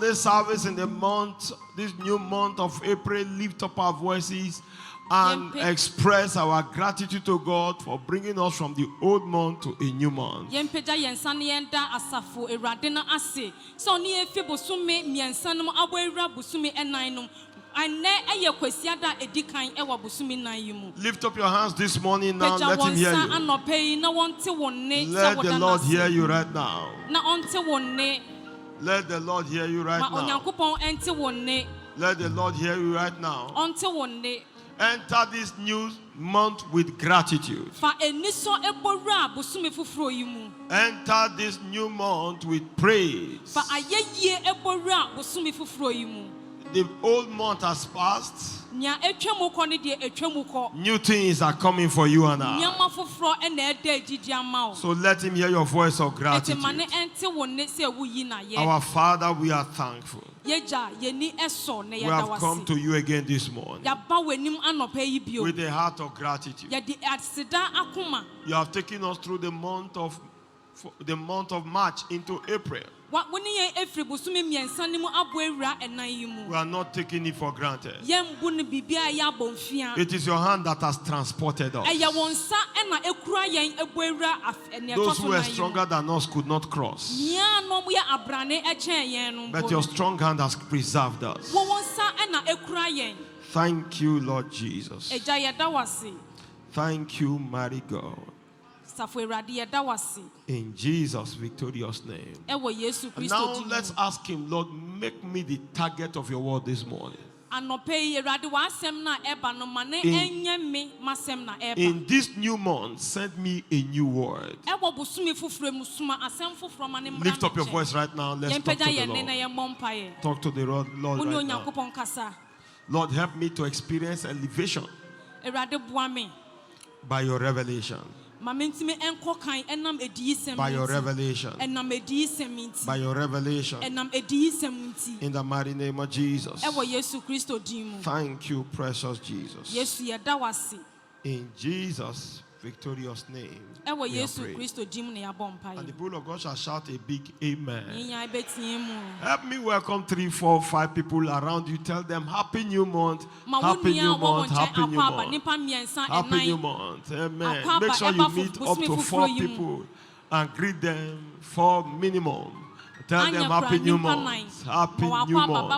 Sunday service in this new month of April, lift up our voices and express our gratitude to God for bringing us from the old month to a new month. Lift up your hands this morning now. Let him hear you. Let the Lord hear you right now. Let the Lord hear you right now. Let the Lord hear you right now. Enter this new month with gratitude. Enter this new month with praise. The old month has passed. New things are coming for you and I. So let him hear your voice of gratitude. Our Father, we are thankful. We have come to you again this morning with a heart of gratitude. You have taken us through the month of March into April. We are not taking it for granted. It is your hand that has transported us. Those who are stronger than us could not cross, but your strong hand has preserved us. Thank you, Lord Jesus. Thank you, mighty God. In Jesus' victorious name. And now let's ask him, Lord, make me the target of your word this morning. In this new month, send me a new word. Lift up your voice right now. Let's talk to the Lord. Talk to the Lord right now. Lord, help me to experience elevation by your revelation. By your revelation. By your revelation. In the mighty name of Jesus. Thank you, precious Jesus. In Jesus' victorious name. And the people of God shall shout a big amen. Help me welcome 3, 4, 5 people around you. Tell them happy new month. Happy new month. Happy new month. Happy new month. Amen. Make sure you meet up to 4 people and greet them 4 minimum. Tell them happy new month. Happy new month.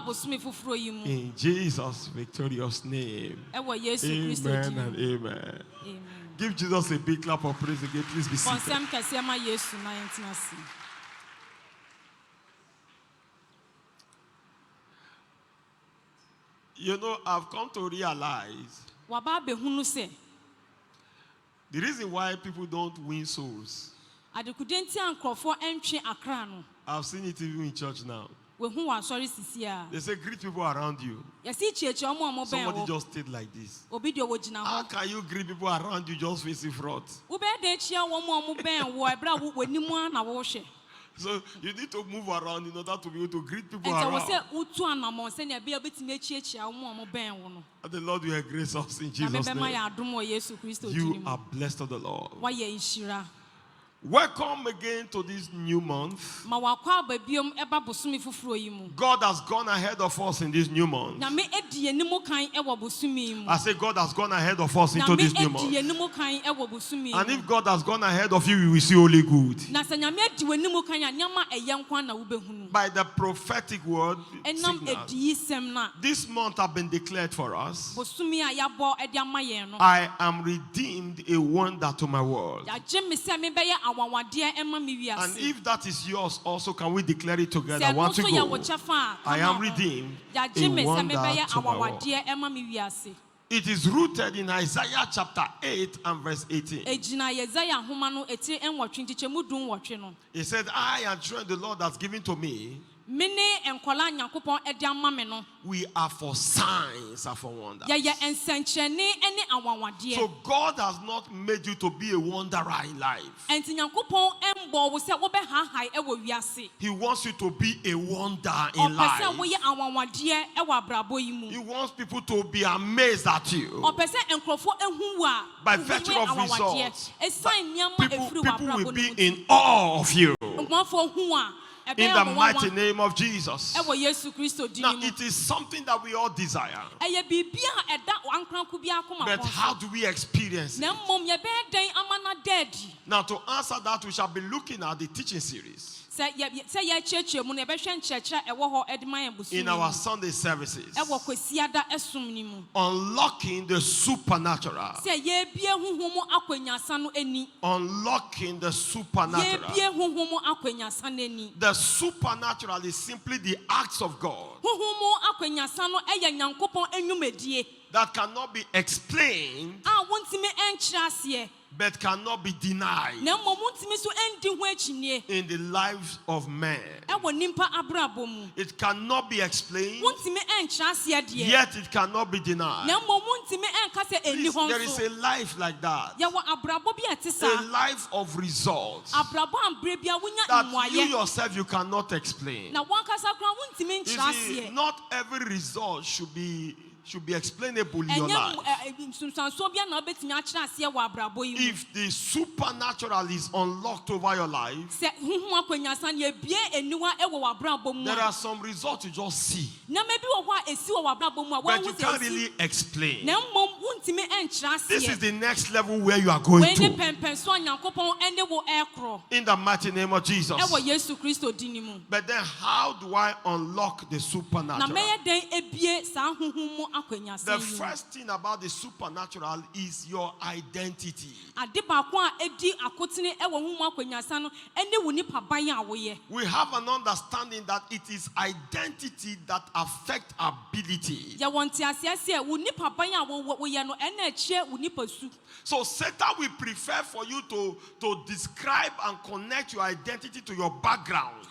In Jesus' victorious name. Amen and amen. Give Jesus a big clap of praise again. Please be seated. You know, I've come to realize the reason why people don't win souls. I've seen it even in church now. They say greet people around you. Somebody just stayed like this. How can you greet people around you just facing front? So you need to move around in order to be able to greet people around. And the Lord will grace us in Jesus' name. You are blessed of the Lord. Welcome again to this new month. God has gone ahead of us in this new month. I say God has gone ahead of us into this new month. And if God has gone ahead of you, you will see only good. By the prophetic word, signal, this month has been declared for us. I am redeemed, a wonder to my world. And if that is yours also, can we declare it together? 1, 2, go. I am redeemed, a wonder to my world. It is rooted in Isaiah chapter 8 and verse 18. It said, I and children the Lord has given to me, we are for signs and for wonders. So God has not made you to be a wanderer in life. He wants you to be a wonder in life. He wants people to be amazed at you. By virtue of results, people will be in awe of you. In the mighty name of Jesus. Now, it is something that we all desire. But how do we experience it? Now, to answer that, we shall be looking at the teaching series in our Sunday services, unlocking the supernatural. Unlocking the supernatural. The supernatural is simply the acts of God that cannot be explained but cannot be denied in the lives of men. It cannot be explained, yet it cannot be denied. Please, there is a life like that, a life of results that you yourself you cannot explain. You see, not every result should be explainable in your life. If the supernatural is unlocked over your life, there are some results you just see, but you can't really explain. This is the next level where you are going to. In the mighty name of Jesus. But then how do I unlock the supernatural? The first thing about the supernatural is your identity. We have an understanding that it is identity that affects ability. So Satan will prefer for you to describe and connect your identity to your background.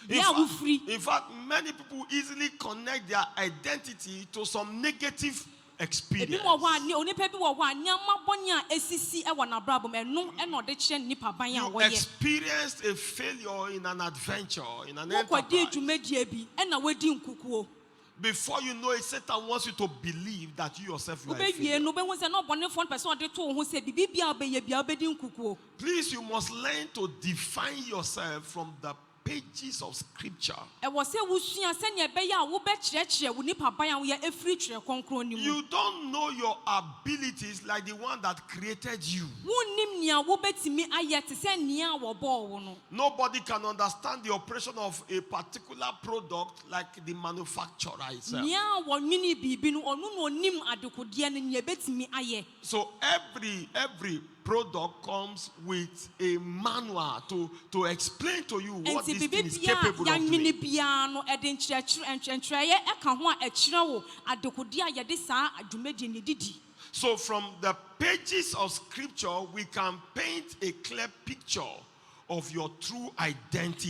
In fact, many people easily connect their identity to some negative experience. You experienced a failure in an adventure, in an enterprise. Before you know it, Satan wants you to believe that you yourself are a failure. Please, you must learn to define yourself from the pages of scripture. You don't know your abilities like the one that created you. Nobody can understand the operation of a particular product like the manufacturer itself. So every product comes with a manual to explain to you what this thing is capable of doing. So from the pages of scripture, we can paint a clear picture of your true identity.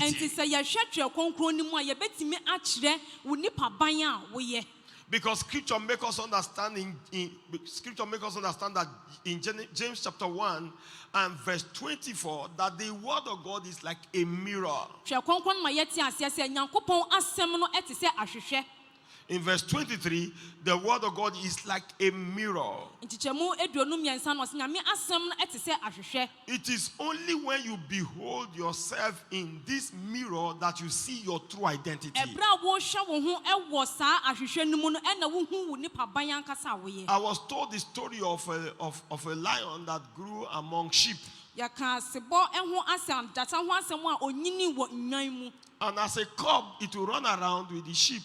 Because scripture makes us understand that in James chapter 1 and verse 24 that the word of God is like a mirror. In verse 23, the word of God is like a mirror. It is only when you behold yourself in this mirror that you see your true identity. I was told the story of a lion that grew among sheep. And as a cub, it will run around with the sheep.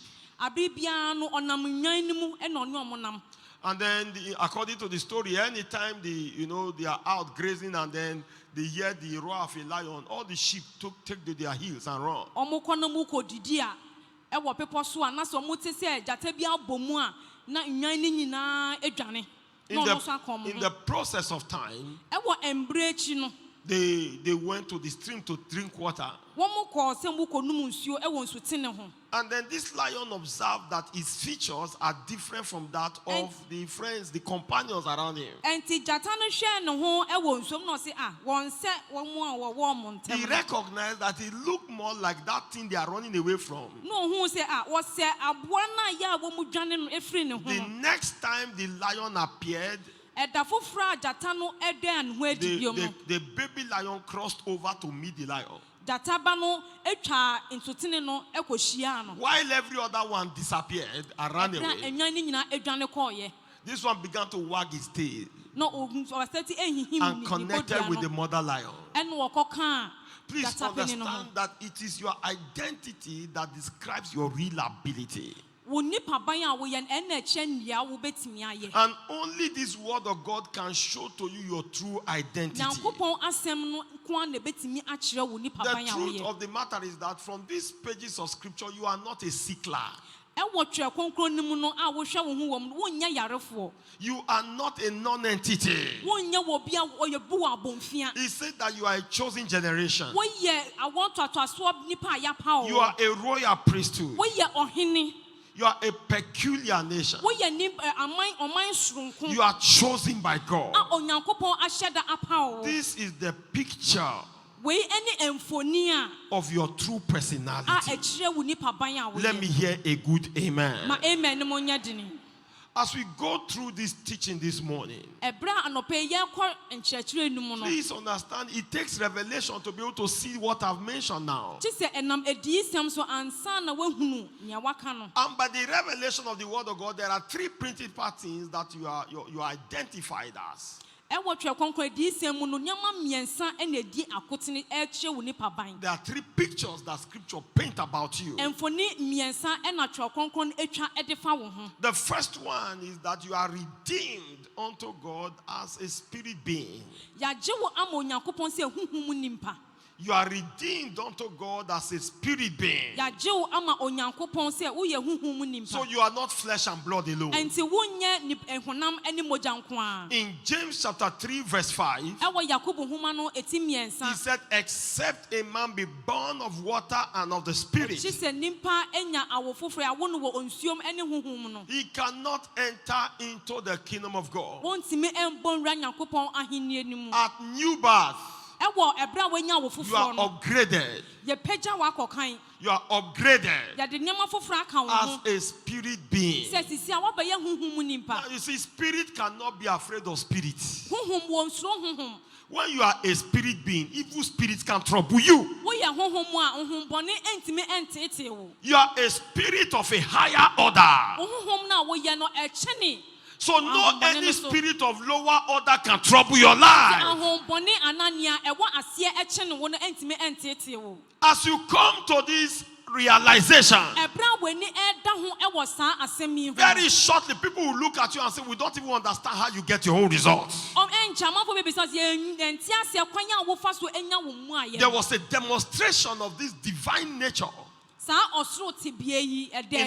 And then, according to the story, anytime they are out grazing and then they hear the roar of a lion, all the sheep take to their heels and run. In the process of time, they went to the stream to drink water. And then this lion observed that his features are different from that of the friends, the companions around him. He recognized that he looked more like that thing they are running away from. The next time the lion appeared, The baby lion crossed over to meet the lion. While every other one disappeared and ran away, this one began to wag his tail and connected with the mother lion. Please understand that it is your identity that describes your real ability. And only this word of God can show to you your true identity. The truth of the matter is that from these pages of scripture, you are not a sickler. You are not a non-entity. He said that you are a chosen generation. You are a royal priesthood. You are a peculiar nation. You are chosen by God. This is the picture of your true personality. Let me hear a good amen. As we go through this teaching this morning, please understand it takes revelation to be able to see what I've mentioned now. And by the revelation of the word of God, there are three principal things that you are identified as. There are three pictures that scripture paint about you. The first one is that you are redeemed unto God as a spirit being. You are redeemed unto God as a spirit being. So you are not flesh and blood alone. In James chapter 3 verse 5, he said, except a man be born of water and of the spirit, he cannot enter into the kingdom of God. At new birth, you are upgraded. You are upgraded as a spirit being. Now you see, spirit cannot be afraid of spirits. When you are a spirit being, evil spirits can trouble you. You are a spirit of a higher order. So no any spirit of lower order can trouble your life. As you come to this realization, very shortly people will look at you and say, we don't even understand how you get your own results. There was a demonstration of this divine nature in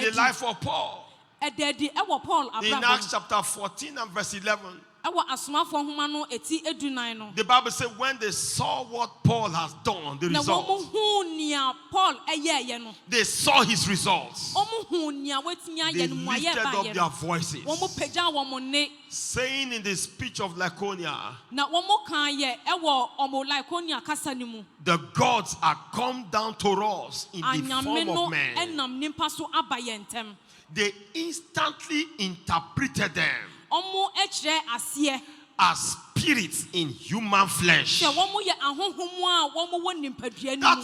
the life of Paul. In Acts chapter 14 and verse 11, the Bible says when they saw what Paul has done, the results, they saw his results. They lifted up their voices, saying in the speech of Laconia, the gods are come down to us in the form of men. They instantly interpreted them as spirits in human flesh. That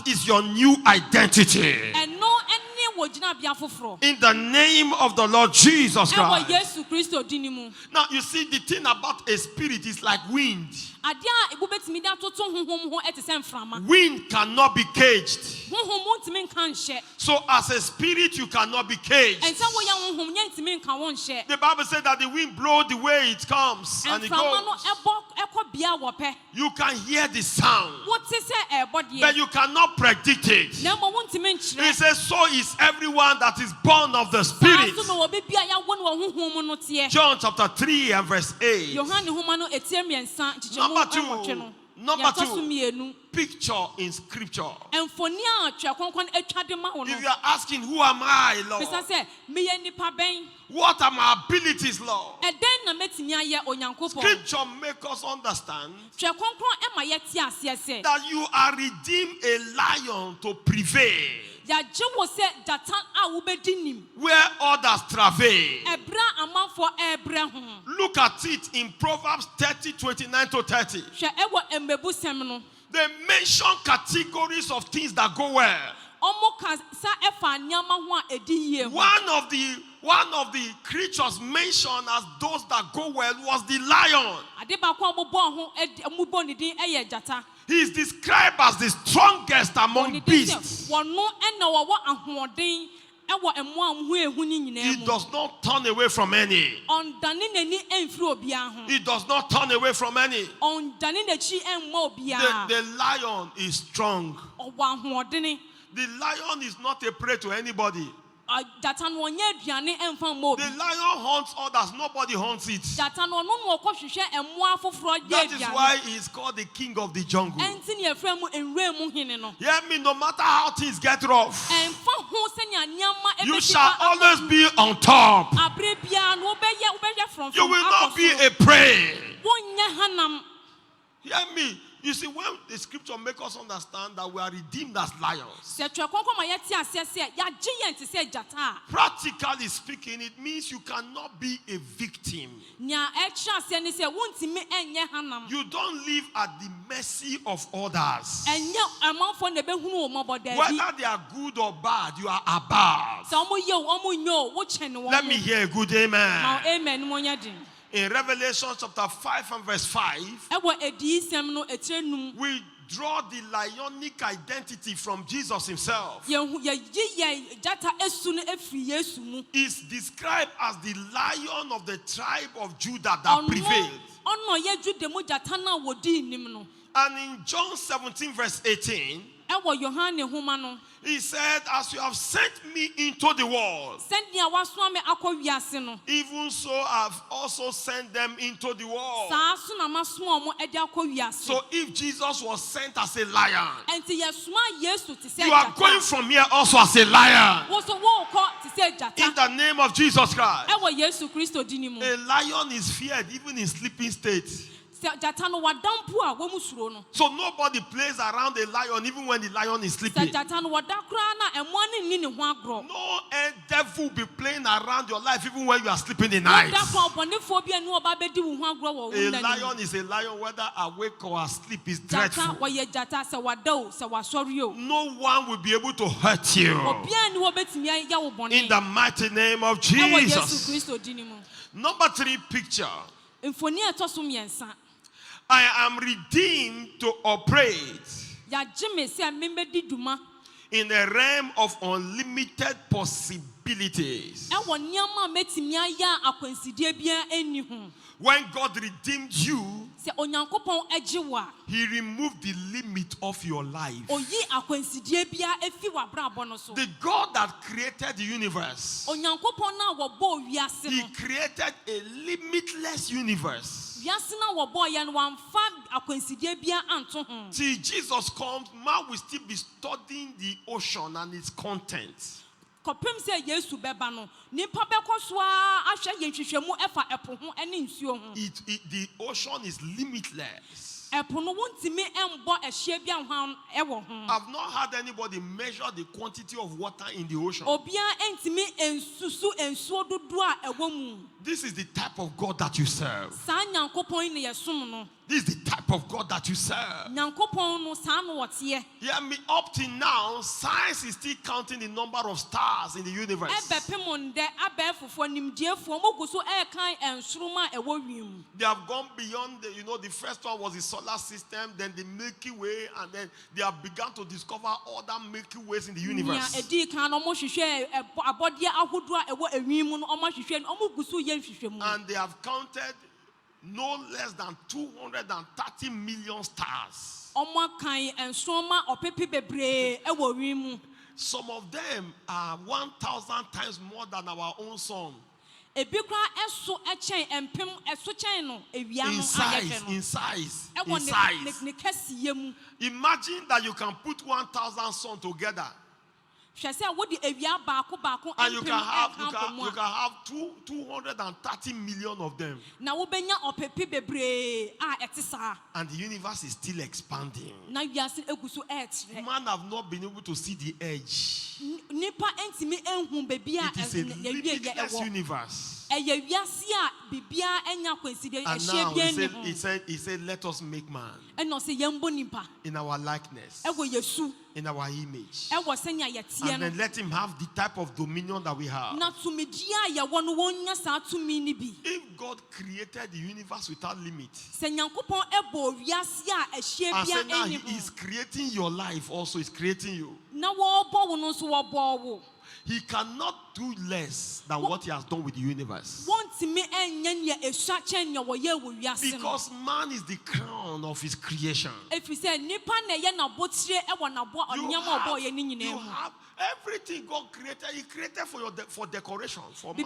is your new identity. In the name of the Lord Jesus Christ. Now you see, the thing about a spirit is like wind. Wind cannot be caged. So as a spirit you cannot be caged. The Bible says that the wind blows the way it comes and it goes. You can hear the sound, but you cannot predict it. It says, so is everyone that is born of the Spirit. John chapter 3 and verse 8. Number two, picture in scripture. If you are asking, who am I, Lord? What are my abilities, Lord? Scripture makes us understand that you are redeemed a lion to prevail. where others travail. Look at it in Proverbs 30:29-30. They mention categories of things that go well. One of the creatures mentioned as those that go well was the lion. He is described as the strongest among beasts. He does not turn away from any. He does not turn away from any. The lion is strong. The lion is not a prey to anybody. The lion hunts others, nobody hunts it. That is why he is called the king of the jungle. Hear me, no matter how things get rough, you shall always be on top. You will not be a prey. Hear me. You see, when the scripture makes us understand that we are redeemed as lions, practically speaking, it means you cannot be a victim. You don't live at the mercy of others. Whether they are good or bad, you are above. Let me hear a good amen. In Revelation chapter 5 and verse 5, we draw the lionic identity from Jesus himself. Is described as the lion of the tribe of Judah that prevailed. And in John 17 verse 18, he said, as you have sent me into the world, even so I've also sent them into the world. So if Jesus was sent as a lion, you are going from here also as a lion. In the name of Jesus Christ. A lion is feared even in sleeping state. So nobody plays around a lion even when the lion is sleeping. No devil will be playing around your life even when you are sleeping in the night. A lion is a lion whether awake or asleep is dreadful. No one will be able to hurt you. In the mighty name of Jesus. Number 3 picture. I am redeemed to operate in a realm of unlimited possibilities. When God redeemed you, He removed the limit of your life. The God that created the universe, He created a limitless universe. Till Jesus comes, man will still be studying the ocean and its contents. The ocean is limitless. I've not had anybody measure the quantity of water in the ocean. This is the type of God that you serve. This is the type of God that you serve. Yeah, up till now, science is still counting the number of stars in the universe. They have gone beyond the first one was the solar system, then the Milky Way, and then they have begun to discover other Milky Ways in the universe. And they have counted no less than 230 million stars. Some of them are 1,000 times more than our own sun. In size. Imagine that you can put 1,000 sun together. And you can have 230 million of them. And the universe is still expanding. Man have not been able to see the edge. It is a limitless universe. And now he said, let us make man in our likeness, in our image. And then let him have the type of dominion that we have. If God created the universe without limit, and said now he is creating your life also, is creating you. He cannot do less than what he has done with the universe. Because man is the crown of his creation. You have everything God created. He created for decoration, for man.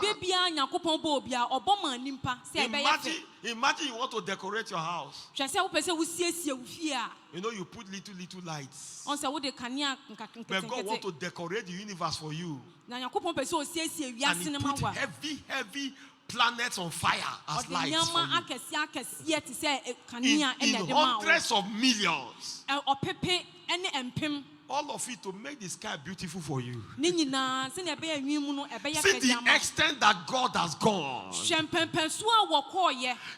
Imagine you want to decorate your house. You know, you put little lights. But God wants to decorate the universe for you. And he put heavy planets on fire as lights for you. In hundreds of millions. All of it to make the sky beautiful for you. See the extent that God has gone.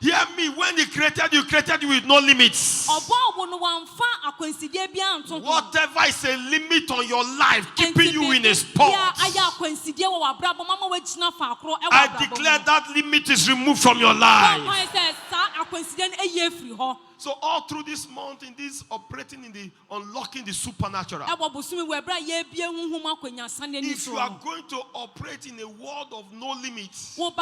Hear me, when he created you with no limits. Whatever is a limit on your life, keeping you in a spot, I declare that limit is removed from your life. So all through this month, in this operating in the unlocking the supernatural, if you are going to operate in a world of no limits, you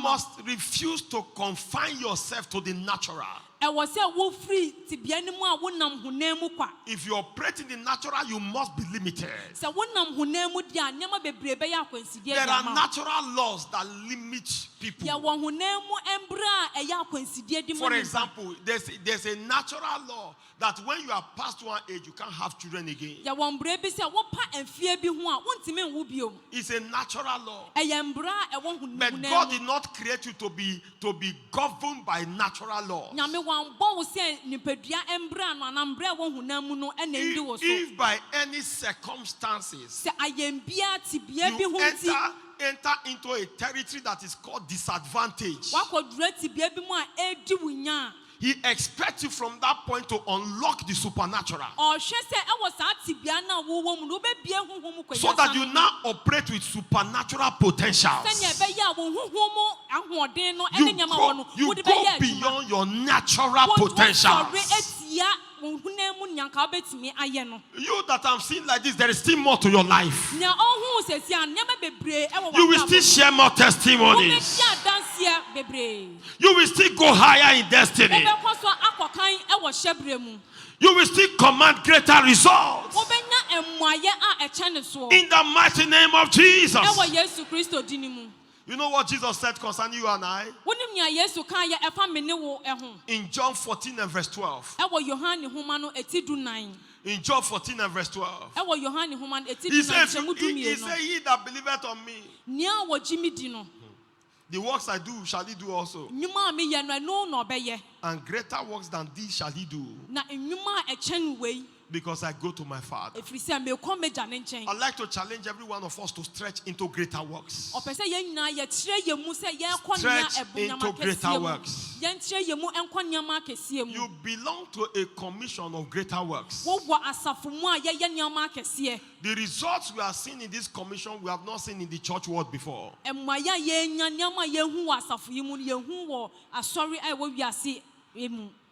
must refuse to confine yourself to the natural. If you operate in the natural, you must be limited. There are natural laws that limit people. For example, there's a natural law that when you are past one age, you can't have children again. It's a natural law. But God did not create you to be governed by natural laws. If by any circumstances you enter into a territory that is called disadvantage, he expects you from that point to unlock the supernatural. So that you now operate with supernatural potentials. You go beyond your natural potentials. You that I'm seeing like this, there is still more to your life. You will still share more testimonies. You will still go higher in destiny. You will still command greater results. In the mighty name of Jesus. You know what Jesus said concerning you and I? In John 14 and verse 12. In John 14 and verse 12. He said, he that believeth on me, the works I do shall he do also. And greater works than these shall he do. Because I go to my Father. I'd like to challenge every one of us to stretch into greater works. Stretch into greater works. You belong to a commission of greater works. The results we are seeing in this commission, we have not seen in the church world before.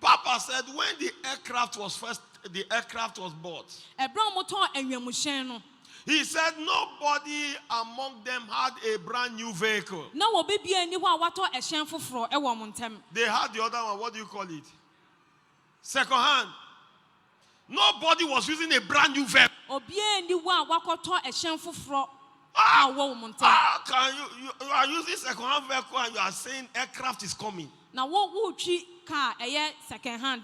Papa said when the aircraft was bought, he said nobody among them had a brand new vehicle. They had the other one, what do you call it? Second hand. Nobody was using a brand new vehicle. How can you are using second hand vehicle and you are saying aircraft is coming? car second hand.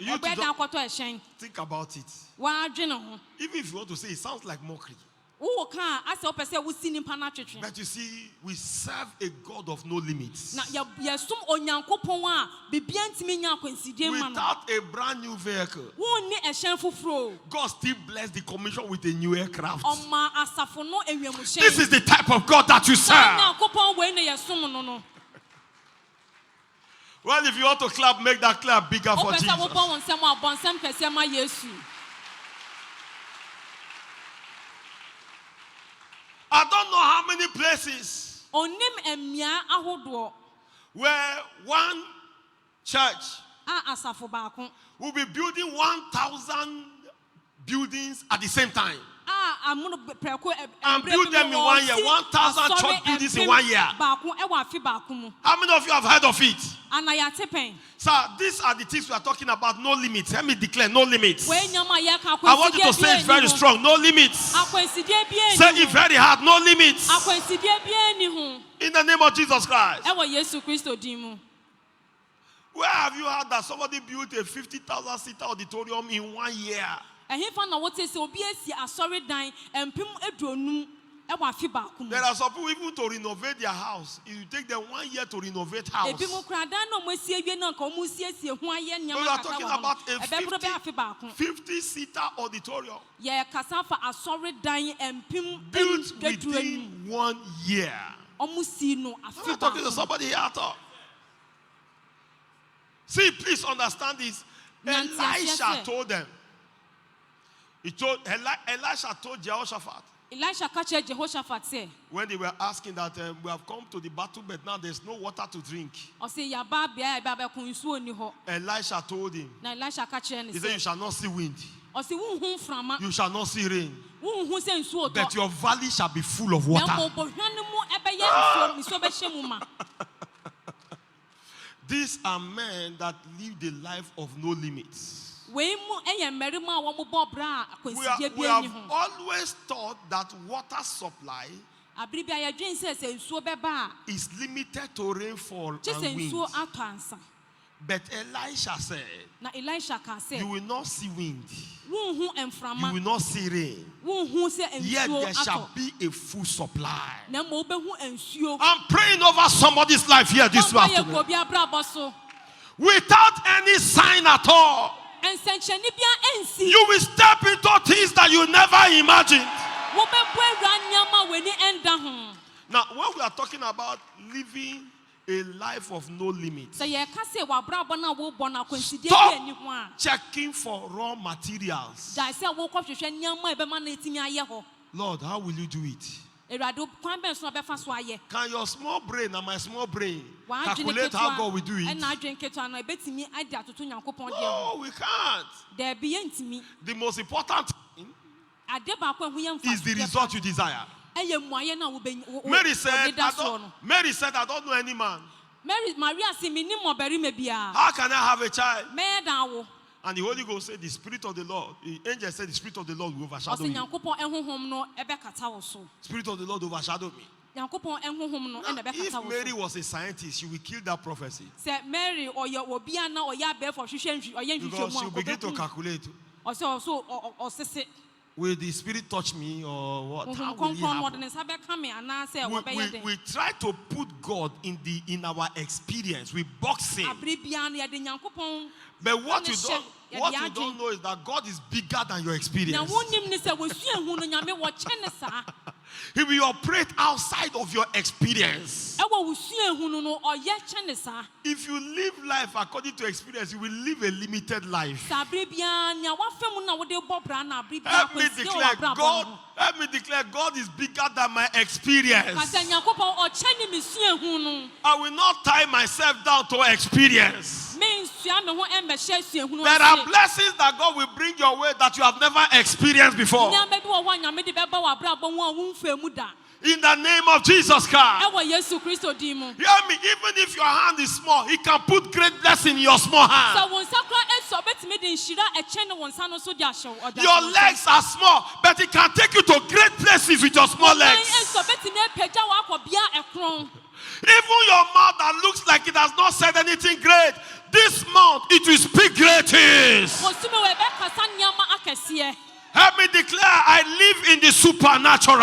Think about it. Even if you want to say it sounds like mockery. But you see, we serve a God of no limits. Without a brand new vehicle, God still bless the commission with a new aircraft. This is the type of God that you serve. Well, if you want to clap, make that clap bigger for Jesus. I don't know how many places where one church will be building 1,000 buildings at the same time. And build them in 1 year. 1,000 church buildings in 1 year. How many of you have heard of it? So these are the things we are talking about. No limits. Let me declare no limits. I want you to say it very strong. No limits. Say it very hard. No limits. In the name of Jesus Christ. Where have you heard that somebody built a 50,000 seater auditorium in 1 year? There are some people even to renovate their house. It will take them 1 year to renovate house. But we are talking about a 50-seater auditorium built within 1 year. I'm not talking to somebody here at all. See, please understand this. Elisha told them. Elisha told Jehoshaphat. When they were asking that we have come to the battle, but now there's no water to drink. Elisha told him. He said, you shall not see wind. You shall not see rain. But your valley shall be full of water. These are men that live the life of no limits. We have always thought that water supply is limited to rainfall and wind. But Elisha said, you will not see wind. You will not see rain. Yet there shall be a full supply. I'm praying over somebody's life here this afternoon. Without any sign at all, you will step into things that you never imagined. Now, when we are talking about living a life of no limits, stop checking for raw materials. Lord, how will you do it? Can your small brain and my small brain calculate how God will do it? No, we can't. The most important thing is the result you desire. Mary said, I don't know any man. How can I have a child? And the Holy Ghost said, the Spirit of the Lord, the angel said, the Spirit of the Lord will overshadow you. Spirit of the Lord overshadowed me. Now, if Mary was a scientist, she would kill that prophecy. Because she will begin to calculate. Will the Spirit touch me or what? How will it happen? We try to put God in our experience. We box him. But what you don't know is that God is bigger than your experience. He will operate outside of your experience. If you live life according to experience, you will live a limited life. Help me declare God is bigger than my experience. I will not tie myself down to experience. There are blessings that God will bring your way that you have never experienced before. In the name of Jesus Christ. Hear me, even if your hand is small, He can put great blessing in your small hand. Your legs are small, but He can take you to great places with your small legs. Even your mouth that looks like it has not said anything great, this month it will speak great things. Help me declare, I live in the supernatural.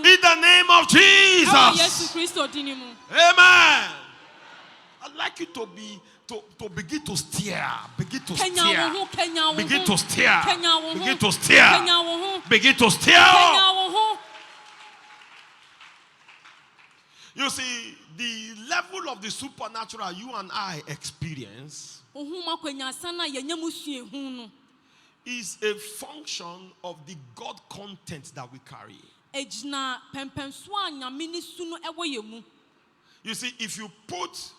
In the name of Jesus. Amen. I'd like you to begin to steer. Begin to steer. Begin to steer. Begin to steer. Begin to steer. You see, the level of the supernatural you and I experience is a function of the God content that we carry. You see, if you put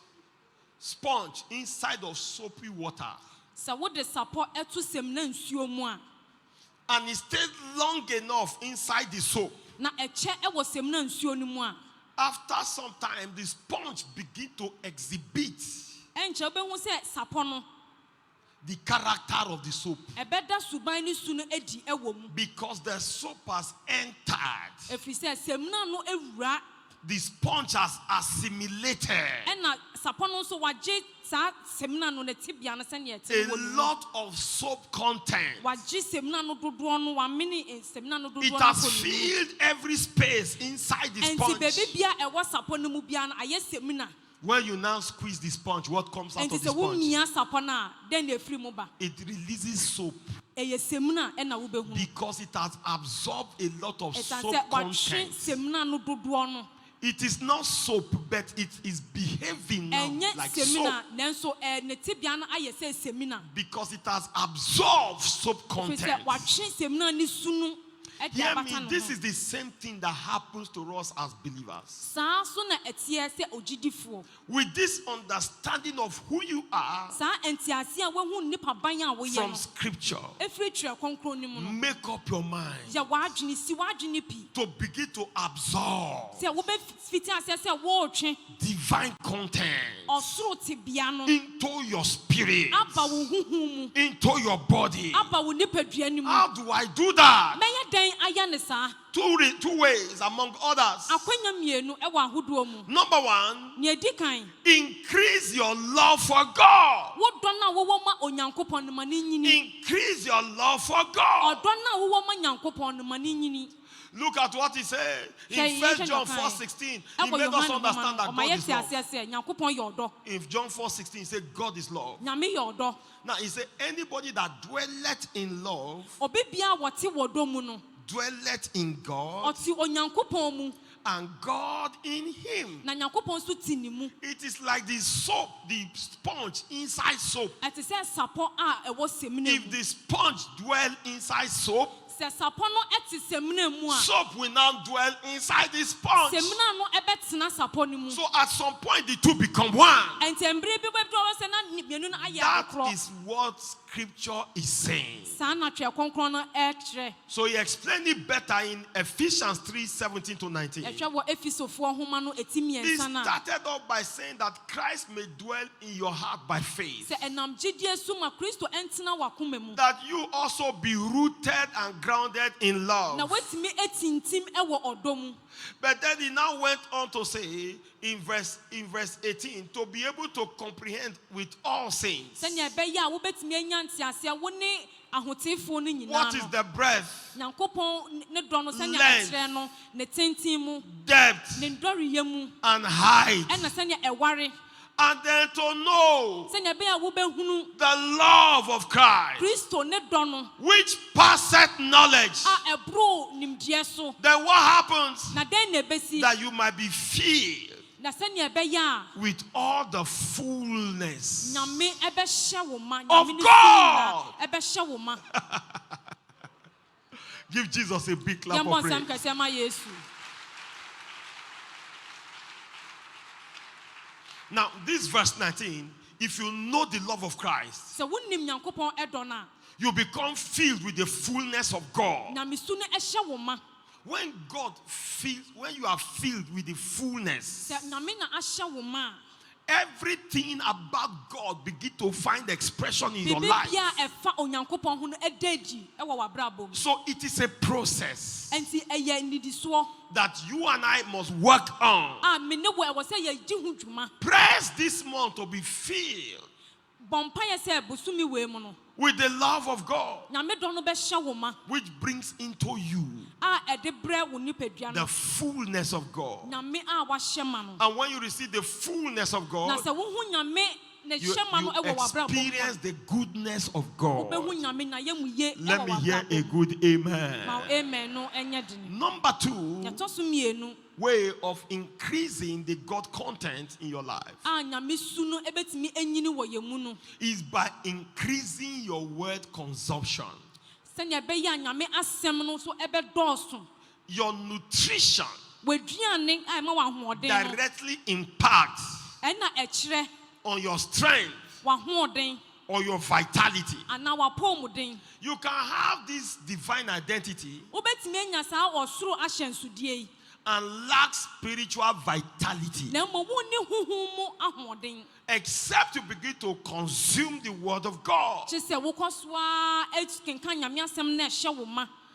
sponge inside of soapy water and it stays long enough inside the soap, after some time the sponge begins to exhibit the character of the soap, because the soap has entered, the sponge has assimilated a lot of soap content. It has filled every space inside the sponge. When you now squeeze the sponge, what comes out of the sponge? It releases soap. Because it has absorbed a lot of soap content. It is not soap, but it is behaving now like soap. Because it has absorbed soap content. Hear me, this is the same thing that happens to us as believers. With this understanding of who you are from Scripture, make up your mind to begin to absorb divine content into your spirit, into your body. How do I do that? Two ways among others. Number one, increase your love for God. Increase your love for God. Look at what he said in 1 John 4:16. He made us understand that God is love. In John 4:16, he said God is love. Now he said anybody that dwelleth in love dwelleth in God, and God in him. It is like the soap, the sponge inside soap. If the sponge dwell inside soap, soap will now dwell inside the sponge. So at some point the two become one. That is what Scripture is saying. So he explained it better in Ephesians 3:17-19. He started off by saying that Christ may dwell in your heart by faith. That you also be rooted and grounded in love. But then he now went on to say in verse 18, to be able to comprehend with all saints what is the breadth, length, depth, and height, and then to know the love of Christ, which passeth knowledge. Then what happens? That you might be filled with all the fullness of God. Give Jesus a big clap of praise. Now, this verse 19, if you know the love of Christ, you become filled with the fullness of God. When you are filled with the fullness, everything about God begin to find expression in your life. So it is a process that you and I must work on. Press this month to be filled with the love of God, which brings into you the fullness of God. And when you receive the fullness of God, you experience the goodness of God. Let me hear a good amen. Number 2 way of increasing the God content in your life is by increasing your word consumption. Your nutrition directly impacts on your strength or your vitality. You can have this divine identity and lack spiritual vitality, except you begin to consume the word of God.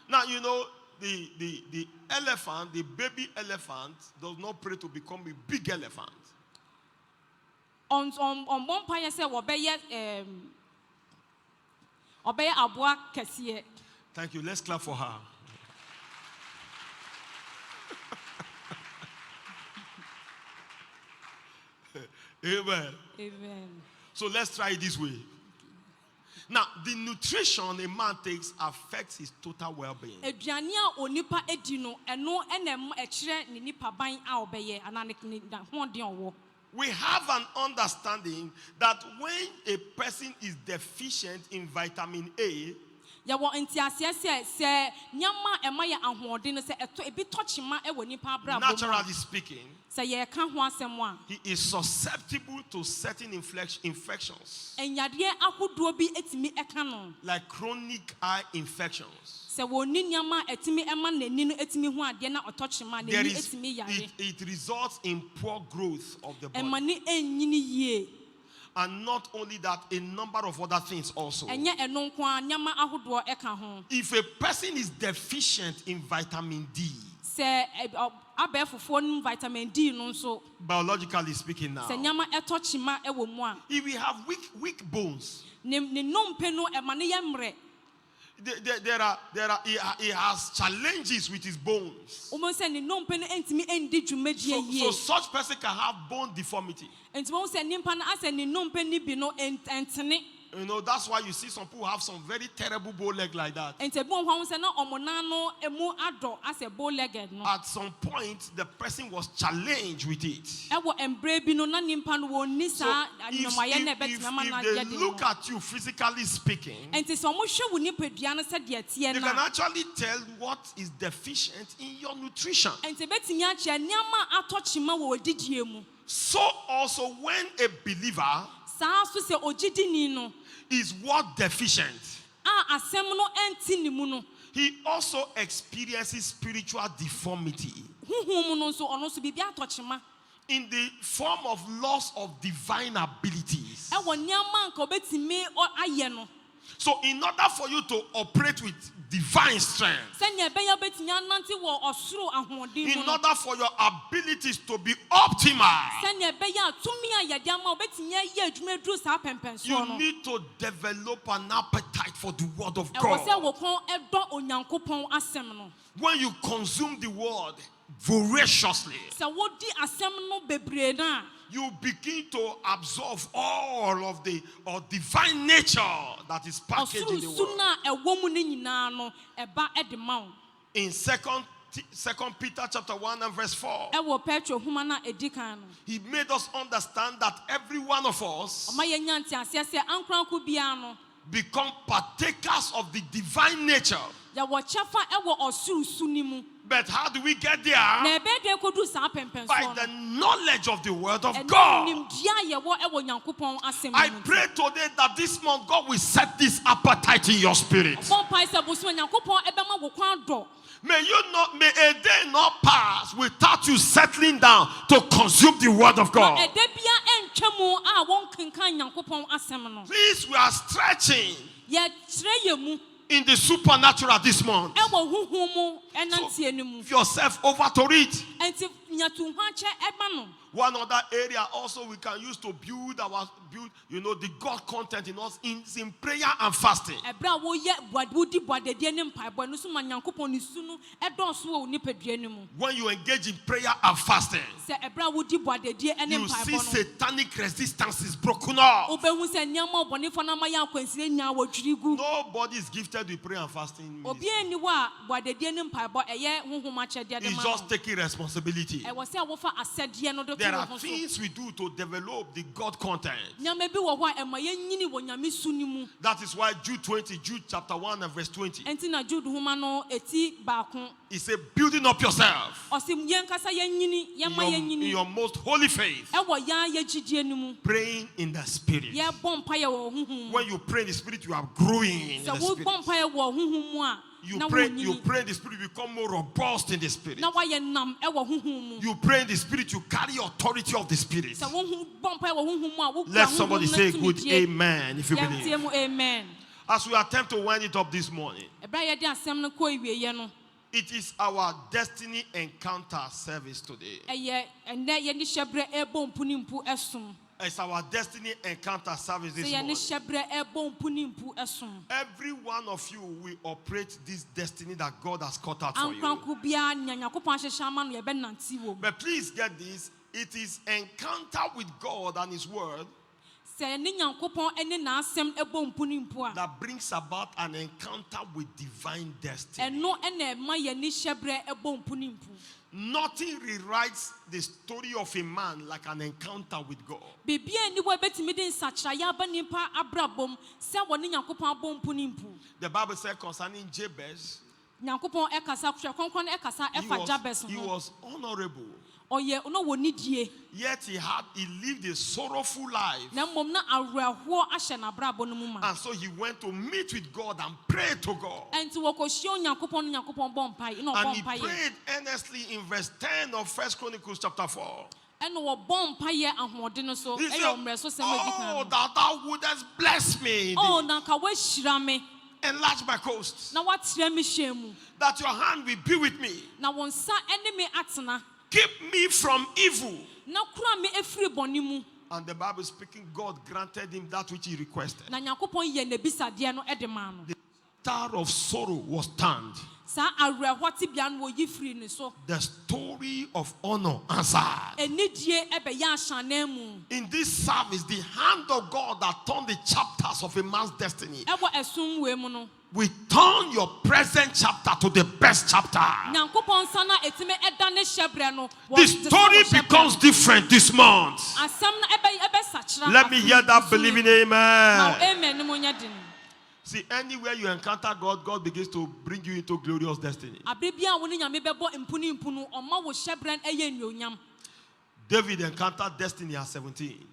Now, you know, the elephant, the baby elephant, does not pray to become a big elephant. Thank you. Let's clap for her. Amen. Amen. So let's try it this way. Now, the nutrition a man takes affects his total well-being. We have an understanding that when a person is deficient in vitamin A, naturally speaking, he is susceptible to certain infections, like chronic eye infections. It results in poor growth of the body. And not only that, a number of other things also. If a person is deficient in vitamin D, biologically speaking now, if we have weak bones, he has challenges with his bones. So such person can have bone deformity. You know, that's why you see some people have some very terrible bow leg like that. At some point, the person was challenged with it. So if they look at you physically speaking, you can actually tell what is deficient in your nutrition. So also when a believer is what deficient, he also experiences spiritual deformity in the form of loss of divine abilities. So in order for you to operate with divine strength, in order for your abilities to be optimal, you need to develop an appetite for the word of God. When you consume the word voraciously, you begin to absorb all of the divine nature that is packaged in the word. In 2 Peter chapter 1 and verse 4, he made us understand that every one of us become partakers of the divine nature. But how do we get there? By the knowledge of the word of God. I pray today that this month God will set this appetite in your spirit. May a day not pass without you settling down to consume the word of God. Please, we are stretching in the supernatural this month. So, give yourself over to it. One other area also we can use to build the God content in us is in prayer and fasting. When you engage in prayer and fasting, you see satanic resistance is broken off. Nobody is gifted with prayer and fasting. It's just taking responsibility. There are things we do to develop the God content. That is why Jude chapter 1 and verse 20. It says, building up yourself in your most holy faith, praying in the Spirit. When you pray in the Spirit, you are growing in the Spirit. You pray in the Spirit, you become more robust in the Spirit. You pray in the Spirit, you carry authority of the Spirit. Let somebody say good amen if you believe. Amen. As we attempt to wind it up this morning, it is our Destiny Encounter service today. It's our Destiny Encounter service this morning. Every one of you will operate this destiny that God has cut out for you. But please get this. It is encounter with God and His Word that brings about an encounter with divine destiny. Nothing rewrites the story of a man like an encounter with God. The Bible said concerning Jabez, he was honorable. Yet he lived a sorrowful life. And so he went to meet with God and pray to God. And he prayed earnestly in verse 10 of 1 Chronicles chapter 4. He said, oh, that thou wouldest bless me. Enlarge my coast. That your hand will be with me. Keep me from evil. And the Bible speaking, God granted him that which he requested. The star of sorrow was turned. The story of honor answered. In this service, the hand of God that turned the chapters of a man's destiny will turn your present chapter to the best chapter. The story becomes different this month. Let me hear that believing amen. See, anywhere you encounter God, God begins to bring you into glorious destiny. David encountered destiny at 17.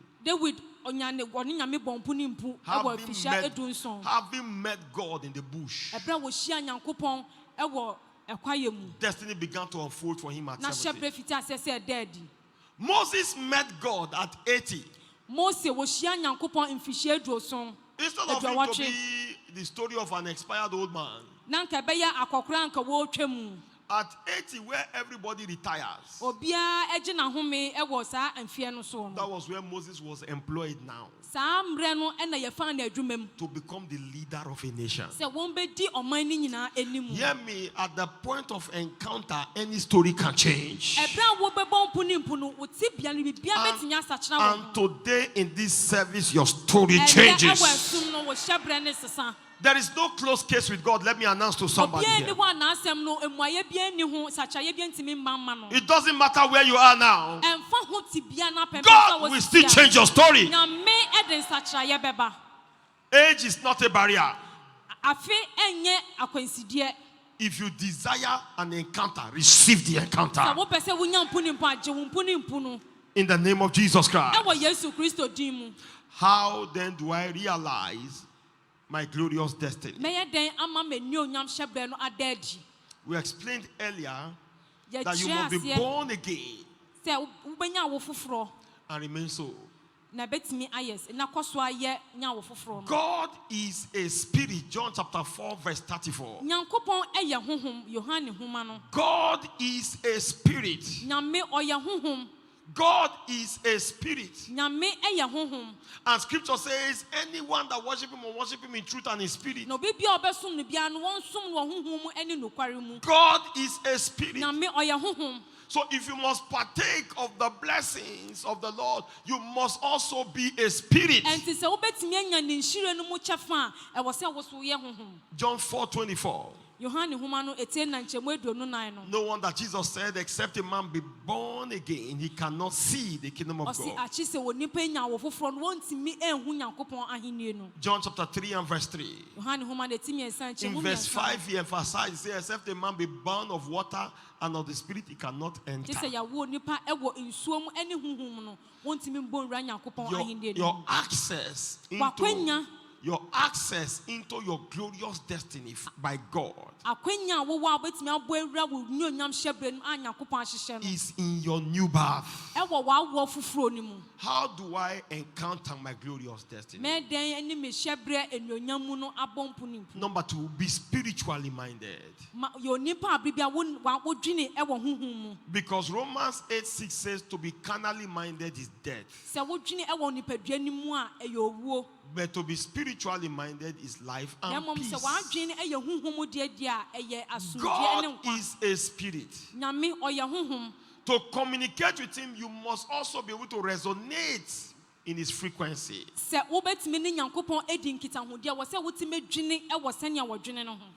Having met God in the bush, destiny began to unfold for him at 17. Moses met God at 80. Instead of it to be the story of an expired old man, at 80, where everybody retires, that was where Moses was employed now to become the leader of a nation. Hear me, at the point of encounter, any story can change. And today in this service, your story changes. There is no close case with God. Let me announce to somebody here. It doesn't matter where you are now. God will still change your story. Age is not a barrier. If you desire an encounter, receive the encounter. In the name of Jesus Christ. How then do I realize my glorious destiny? We explained earlier that you must be born again and remain so. God is a spirit. John chapter 4 verse 34. God is a spirit. God is a spirit. And scripture says, anyone that worship him will worship him in truth and in spirit. God is a spirit. So if you must partake of the blessings of the Lord, you must also be a spirit. John 4:24. No wonder Jesus said, except a man be born again, he cannot see the kingdom of God. John chapter 3 and verse 3. In verse 5 he emphasized, he said, except a man be born of water and of the spirit, he cannot enter. Your access into your glorious destiny by God is in your new birth. How do I encounter my glorious destiny? Number 2, be spiritually minded. Because Romans 8:6 says to be carnally minded is death. But to be spiritually minded is life and peace. God is a spirit. To communicate with him, you must also be able to resonate in his frequency.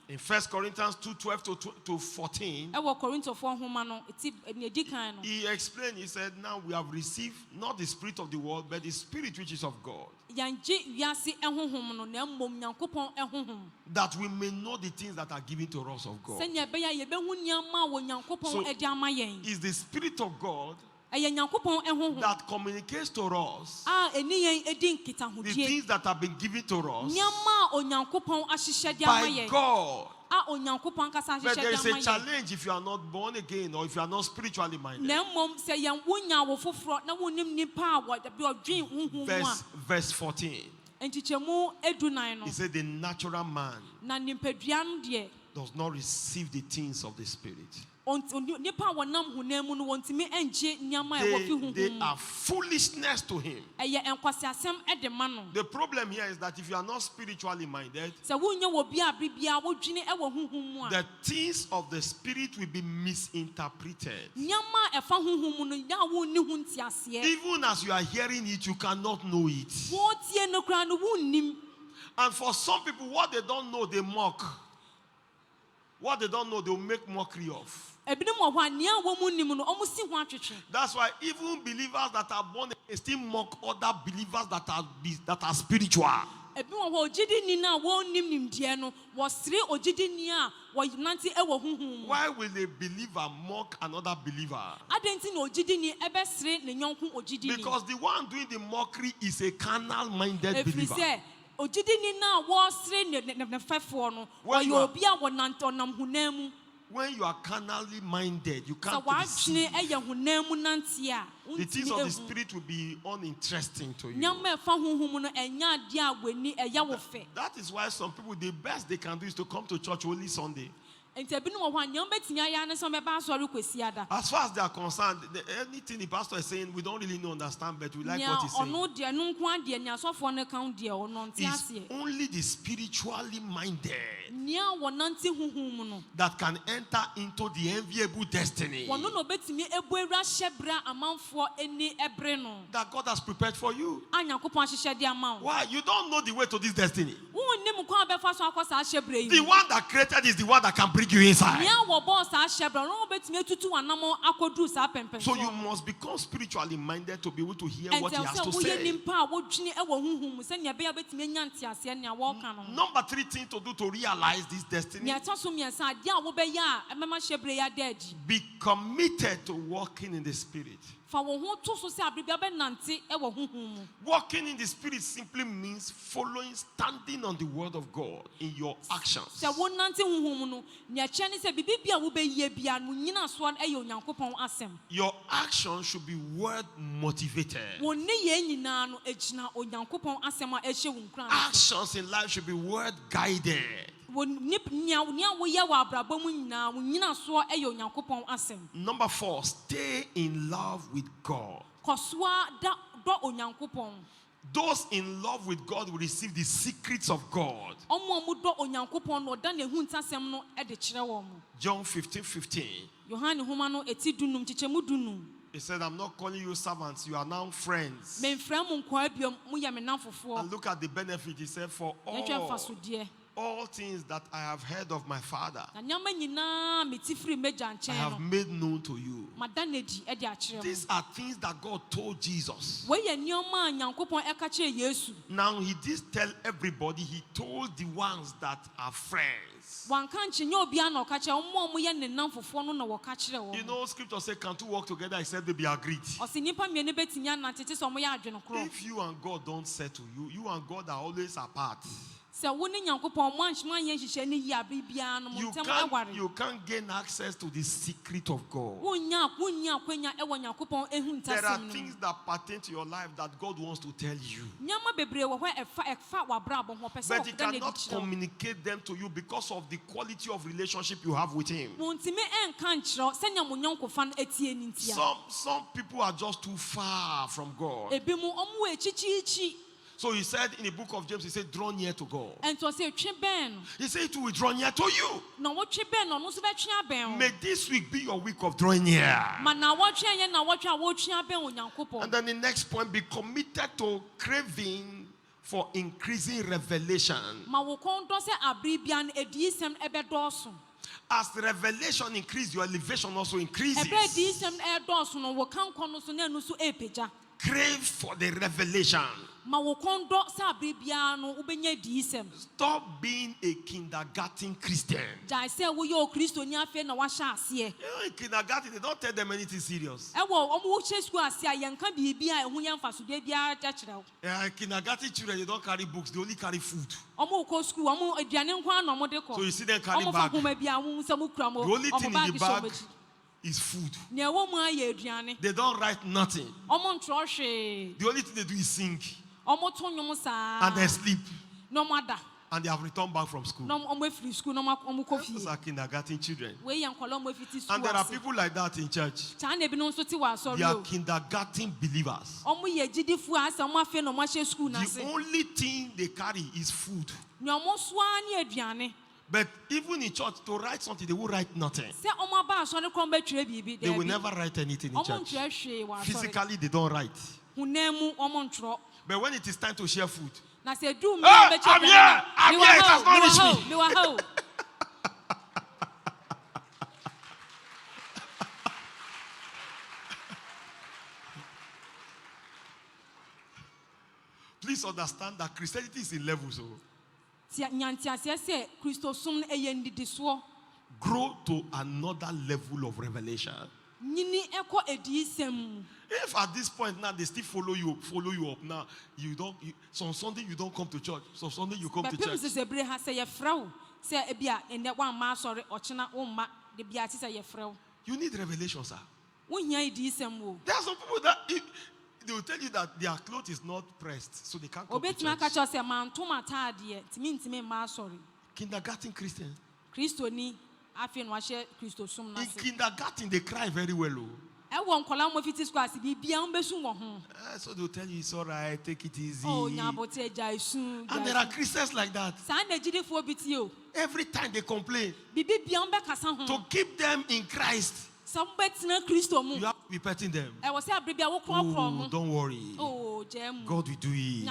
In 1 Corinthians 2:12-14, he explained, he said, now we have received not the spirit of the world, but the spirit which is of God, that we may know the things that are given to us of God. So is the spirit of God that communicates to us the things that have been given to us by God. But there is a challenge if you are not born again or if you are not spiritually minded. Verse 14. He said the natural man does not receive the things of the spirit. They are foolishness to him. The problem here is that if you are not spiritually minded, the things of the spirit will be misinterpreted. Even as you are hearing it, you cannot know it. And for some people, what they don't know, they mock. What they don't know, they'll make mockery of. That's why even believers that are born again still mock other believers that are spiritual. Why will a believer mock another believer? Because the one doing the mockery is a carnal-minded believer. When you are carnally minded, you can't receive. The things of the spirit will be uninteresting to you. That is why some people, the best they can do is to come to church only Sunday. As far as they are concerned, anything the pastor is saying, we don't really understand, but we like what he's saying. It's only the spiritually minded that can enter into the enviable destiny that God has prepared for you. Why? You don't know the way to this destiny. The one that created is the one that can bring you inside. So you must become spiritually minded to be able to hear what he has to say. Number 3 thing to do to realize this destiny: be committed to walking in the spirit. Walking in the Spirit simply means following, standing on the word of God in your actions. Your action should be word motivated. Actions in life should be word guided. Number 4, stay in love with God. Those in love with God will receive the secrets of God. John 15:15. He said, I'm not calling you servants, you are now friends. And look at the benefit. He said, for all things that I have heard of my Father, I have made known to you. These are things that God told Jesus. Now he did tell everybody, he told the ones that are friends. You know, scripture says, can two walk together except they be agreed? If you and God don't settle, you and God are always apart. You can't gain access to the secret of God. There are things that pertain to your life that God wants to tell you, but He cannot communicate them to you because of the quality of relationship you have with Him. Some people are just too far from God. So he said in the book of James, he said, draw near to God. He said it will draw near to you. May this week be your week of drawing near. And then the next point, be committed to craving for increasing revelation. As revelation increases, your elevation also increases. Crave for the revelation. Stop being a kindergarten Christian. In kindergarten, they don't tell them anything serious. Kindergarten children, they don't carry books, they only carry food. So you see them carry bag. The only thing in the bag is food. They don't write nothing. The only thing they do is sing. And they sleep. And they have returned back from school. Those are kindergarten children. And there are people like that in church. They are kindergarten believers. The only thing they carry is food. But even in church, to write something, they will write nothing. They will never write anything in church. Physically, they don't write. But when it is time to share food, I'm here, it has not reached me. Please understand that Christianity is in levels. Grow to another level of revelation. If at this point now they still follow you up now, some Sunday you don't come to church, some Sunday you come to church. You need revelation, sir. There are some people that they will tell you that their clothes is not pressed, so they can't come to church. Kindergarten Christian. In kindergarten, they cry very well. So they'll tell you it's all right, take it easy. And there are Christians like that. Every time they complain, to keep them in Christ, you have to be petting them. Oh, don't worry. God will do it.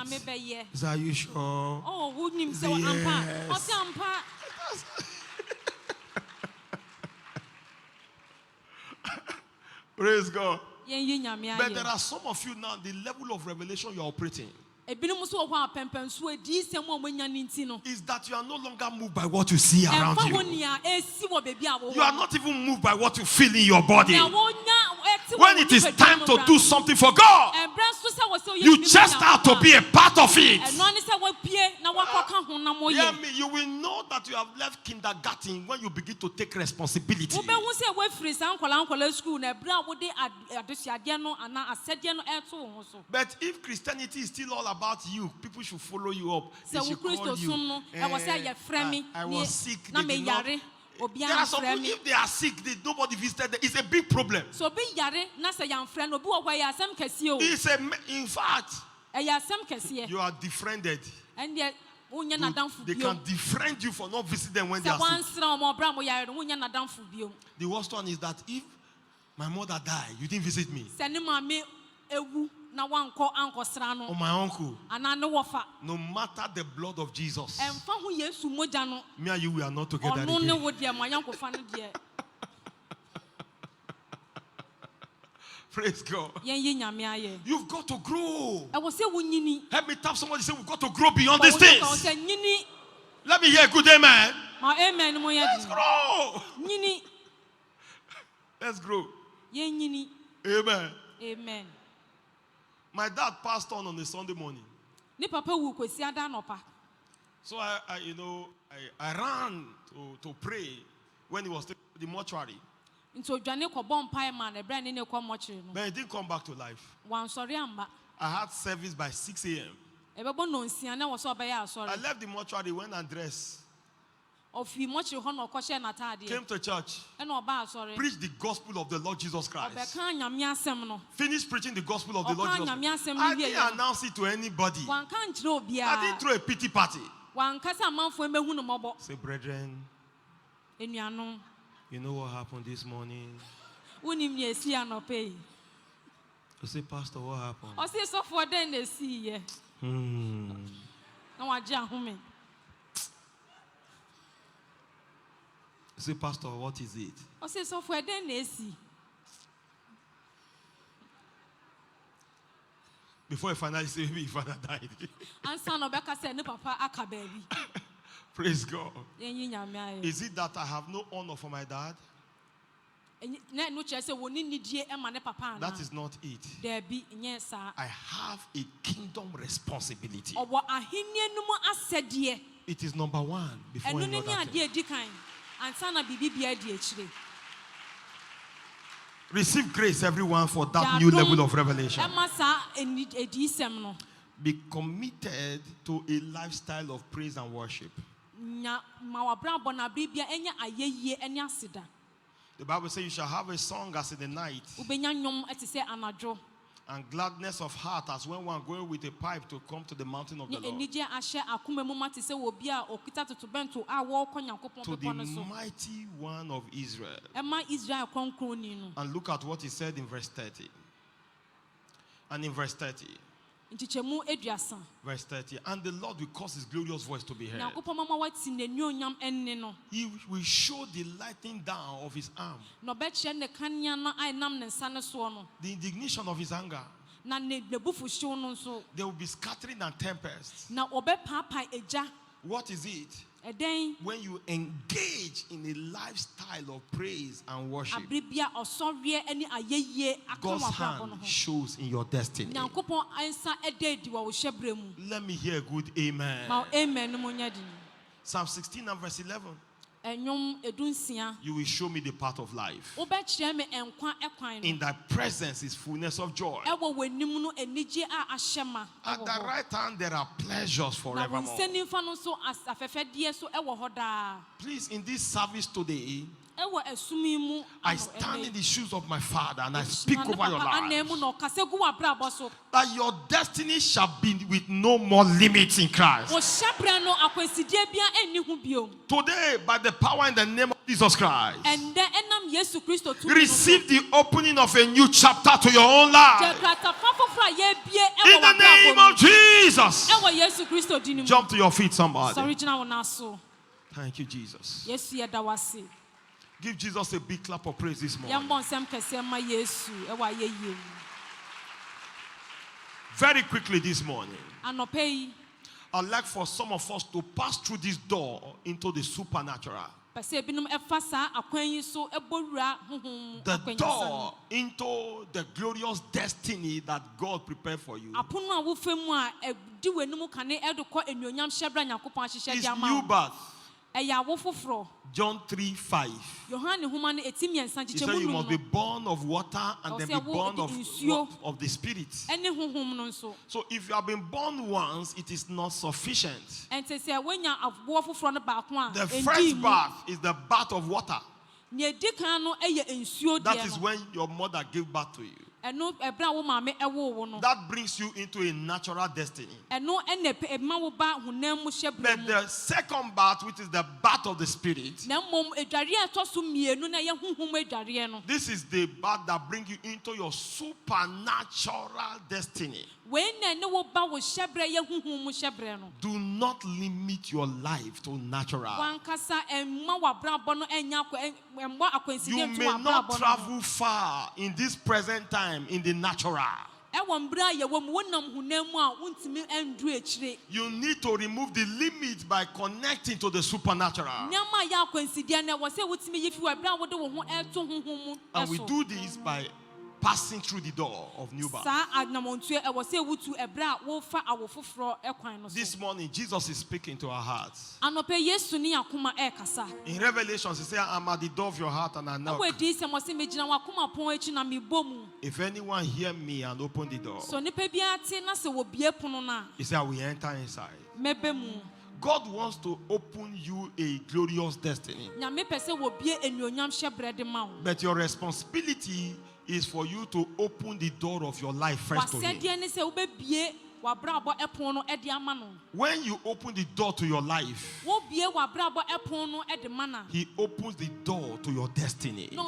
Are you sure? Say yes. Praise God. But there are some of you now, the level of revelation you are operating is that you are no longer moved by what you see around you. You are not even moved by what you feel in your body. When it is time to do something for God, you just have to be a part of it. Hear me, you will know that you have left kindergarten when you begin to take responsibility. But if Christianity is still all about you, people should follow you up. They should call you. I was sick. There are some people, if they are sick, nobody visited them. It's a big problem. In fact, you are defriended. They can defriend you for not visiting them when they are sick. The worst one is that if my mother died, you didn't visit me. Or my uncle. No matter the blood of Jesus, me and you, we are not together again. Praise God. You've got to grow. Help me tap somebody, say we've got to grow beyond these things. Let me hear a good amen. Let's grow. Let's grow. Amen. Amen. My dad passed on a Sunday morning. So I ran to pray when he was taken to the mortuary. But he didn't come back to life. I had service by 6 a.m. I left the mortuary, went and dressed. Came to church, preached the gospel of the Lord Jesus Christ. Finished preaching the gospel of the Lord Jesus Christ. I didn't announce it to anybody. I didn't throw a pity party. Say, brethren, you know what happened this morning? You say, Pastor, what happened? Say, Pastor, what is it? Before I finally say, maybe your father died. Praise God. Is it that I have no honor for my dad? That is not it. I have a kingdom responsibility. It is number one before any other thing. Receive grace, everyone, for that new level of revelation. Be committed to a lifestyle of praise and worship. The Bible says you shall have a song as in the night, and gladness of heart as when one going with a pipe to come to the mountain of the Lord. To the mighty one of Israel. And look at what he said in verse 30. And in verse 30. Verse 30. And the Lord will cause his glorious voice to be heard. He will show the lightning down of his arm. The indignation of his anger. There will be scattering and tempests. What is it? When you engage in a lifestyle of praise and worship, God's hand shows in your destiny. Let me hear a good amen. Psalm 16 and verse 11. You will show me the path of life. In thy presence is fullness of joy. At thy right hand there are pleasures forevermore. Please, in this service today, I stand in the shoes of my Father and I speak over your life that your destiny shall be with no more limits in Christ. Today, by the power in the name of Jesus Christ, receive the opening of a new chapter to your own life. In the name of Jesus. Jump to your feet, somebody. Thank you, Jesus. Give Jesus a big clap of praise this morning. Very quickly this morning, I'd like for some of us to pass through this door into the supernatural. The door into the glorious destiny that God prepared for you is new birth. John 3:5. He said you must be born of water and then be born of the Spirit. So if you have been born once, it is not sufficient. The first birth is the birth of water. That is when your mother gave birth to you. That brings you into a natural destiny. But the second birth, which is the birth of the Spirit, this is the birth that brings you into your supernatural destiny. Do not limit your life to natural. You may not travel far in this present time in the natural. You need to remove the limit by connecting to the supernatural. And we do this by passing through the door of new birth. This morning, Jesus is speaking to our hearts. In Revelation, he said, I'm at the door of your heart and I knock. If anyone hear me and open the door, he said, I will enter inside. God wants to open you a glorious destiny. But your responsibility is for you to open the door of your life first to Him. When you open the door to your life, He opens the door to your destiny. So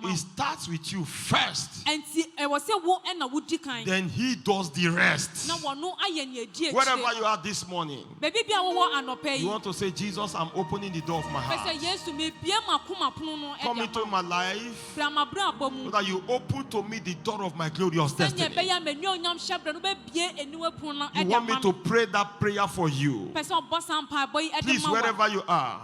it starts with you first. Then He does the rest. Wherever you are this morning, you want to say, Jesus, I'm opening the door of my heart. Come into my life so that you open to me the door of my glorious destiny. You want me to pray that prayer for you? Please, wherever you are,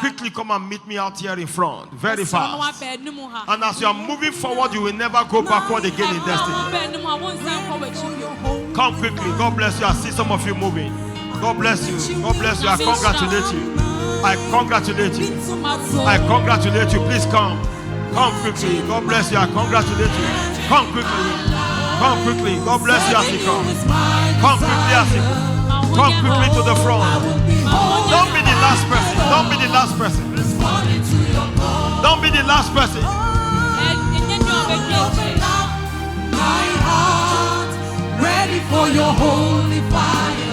quickly come and meet me out here in front, very fast. And as you are moving forward, you will never go backward again in destiny. Come quickly. God bless you. I see some of you moving. God bless you. God bless you. I congratulate you. I congratulate you. I congratulate you. Please come. Come quickly. God bless you. I congratulate you. Come quickly. Come quickly. God bless you as you come. Come quickly as you come. Come quickly to the front. Don't be the last person. Don't be the last person. Don't be the last person. My heart ready for your holy fire.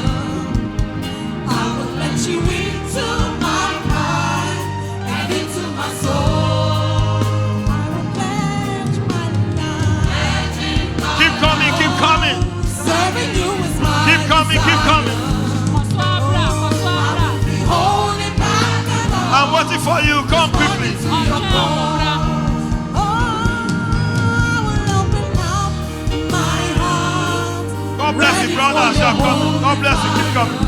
I will let you into my heart and into my soul. Keep coming. Keep coming, keep coming. I'm waiting for you. Come quickly. God bless you, brothers. You are coming. God bless you. Keep coming.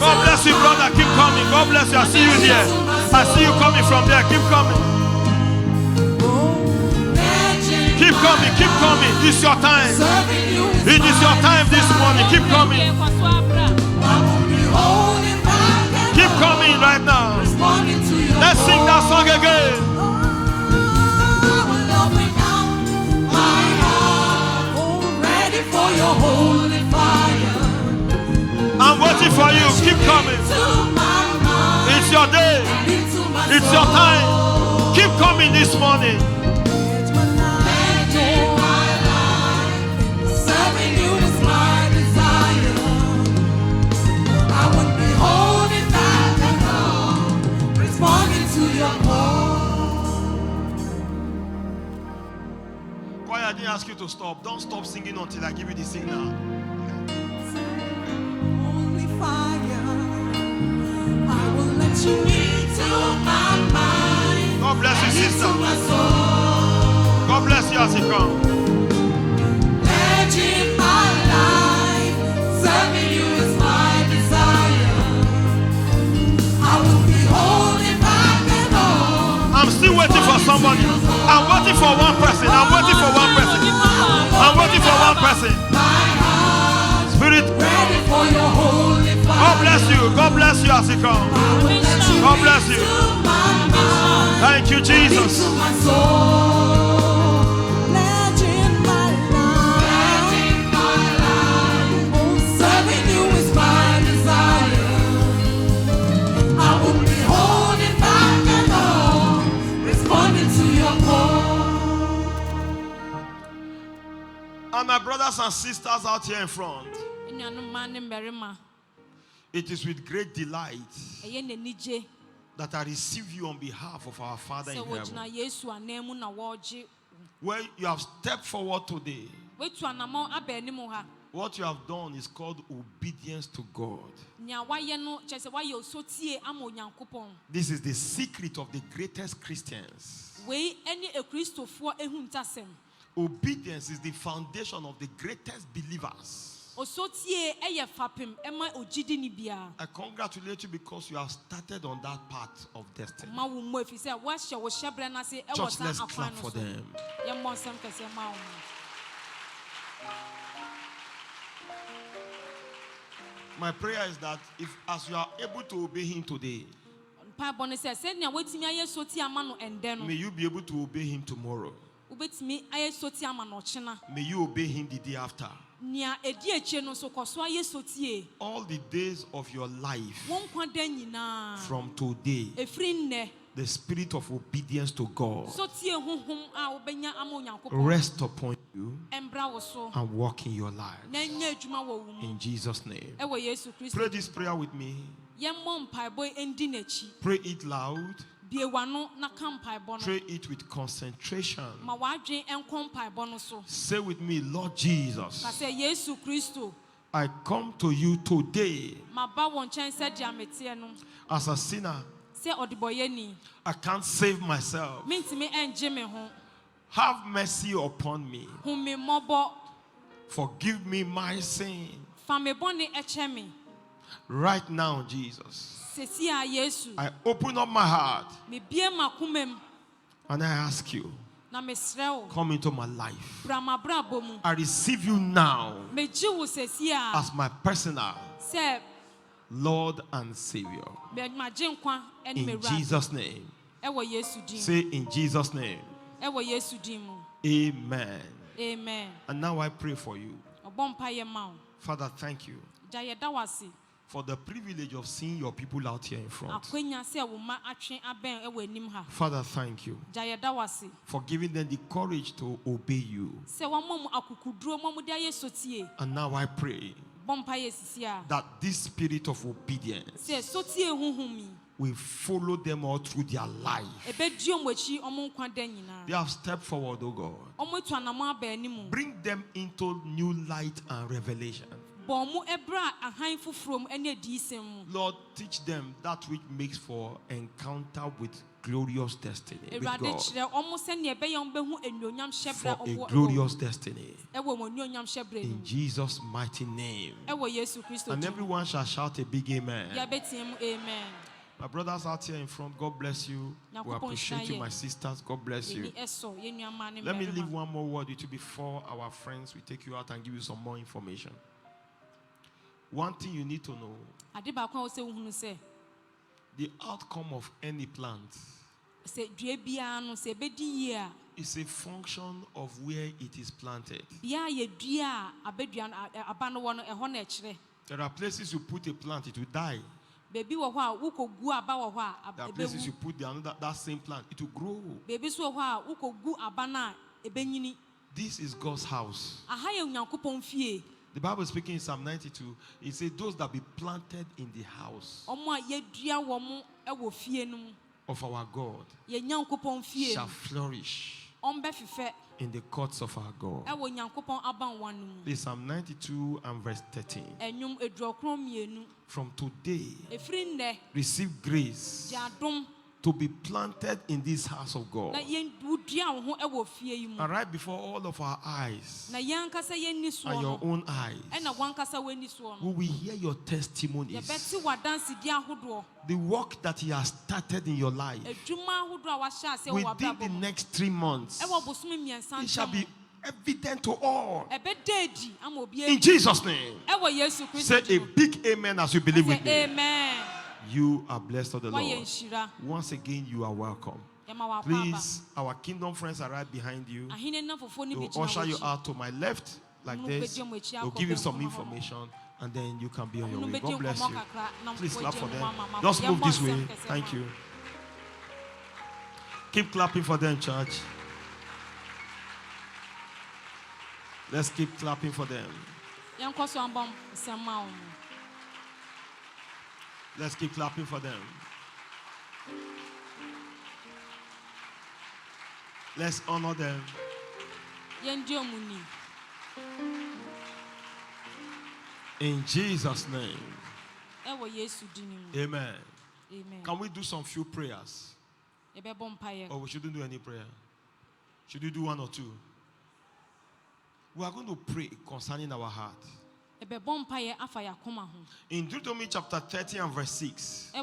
God bless you, brother. Keep coming. God bless you. I see you here. I see you coming from there. Keep coming. Keep coming, keep coming. It's your time. It is your time this morning. Keep coming. Keep coming right now. Let's sing that song again. Ready for your holy fire. I'm waiting for you. Keep coming. It's your day. It's your time. Keep coming this morning. I didn't ask you to stop. Don't stop singing until I give you the signal. Holy fire, I will let you into my mind. God bless you, sister. God bless you as you come. Legend my life, serving you is my desire. somebody. I'm waiting for one person. I'm waiting for one person. I'm waiting for one person. Spirit, God bless you. God bless you as you come. God bless you. Thank you, Jesus. And my brothers and sisters out here in front, it is with great delight that I receive you on behalf of our Father in heaven. Where you have stepped forward today, what you have done is called obedience to God. This is the secret of the greatest Christians. Obedience is the foundation of the greatest believers. I congratulate you because you have started on that path of destiny. Just let's clap for them. My prayer is that if, as you are able to obey him today, may you be able to obey him tomorrow. May you obey him the day after. All the days of your life, from today, the spirit of obedience to God rest upon you and walk in your life. In Jesus' name. Pray this prayer with me. Pray it loud. Pray it with concentration. Say with me, Lord Jesus, I come to you today as a sinner. I can't save myself. Have mercy upon me. Forgive me my sin. Right now, Jesus, I open up my heart and I ask you, come into my life. I receive you now as my personal Lord and Savior. In Jesus' name. Say in Jesus' name. Amen. Amen. And now I pray for you. Father, thank you for the privilege of seeing your people out here in front. Father, thank you for giving them the courage to obey you. And now I pray that this spirit of obedience will follow them all through their life. They have stepped forward, oh God. Bring them into new light and revelation. Lord, teach them that which makes for encounter with glorious destiny with God. For a glorious destiny. In Jesus' mighty name. And everyone shall shout a big amen. Amen. My brothers out here in front, God bless you. We appreciate you, my sisters. God bless you. Let me leave one more word with you before our friends will take you out and give you some more information. One thing you need to know: the outcome of any plant is a function of where it is planted. There are places you put a plant, it will die. There are places you put that same plant, it will grow. This is God's house. The Bible is speaking in Psalm 92. It says, those that be planted in the house of our God shall flourish in the courts of our God. This is Psalm 92 and verse 13. From today, receive grace to be planted in this house of God. And right before all of our eyes and your own eyes, we will hear your testimonies. The work that He has started in your life within the next 3 months, it shall be evident to all. In Jesus' name. Say a big amen as you believe with me. Amen. You are blessed of the Lord. Once again, you are welcome. Please, our kingdom friends are right behind you. They will usher you out to my left like this. They'll give you some information, and then you can be on your way. God bless you. Please clap for them. Just move this way. Thank you. Keep clapping for them, church. Let's keep clapping for them. Let's keep clapping for them. Let's honor them. In Jesus' name. Amen. Amen. Can we do some few prayers? Or we shouldn't do any prayer? Should we do one or two? We are going to pray concerning our heart. In Deuteronomy chapter 30 and verse 6, the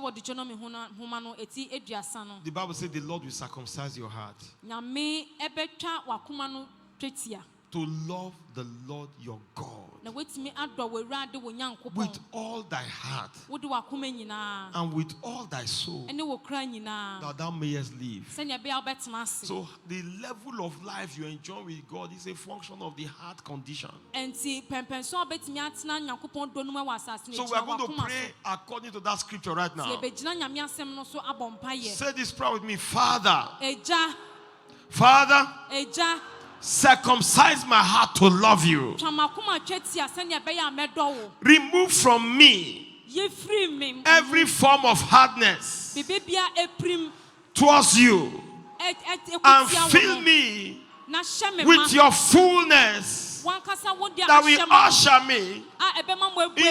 Bible says the Lord will circumcise your heart to love the Lord your God with all thy heart and with all thy soul, that thou mayest live. So the level of life you enjoy with God is a function of the heart condition. So we are going to pray according to that scripture right now. Say this prayer with me. Father, circumcise my heart to love you. Remove from me every form of hardness towards you, and fill me with your fullness, that will usher me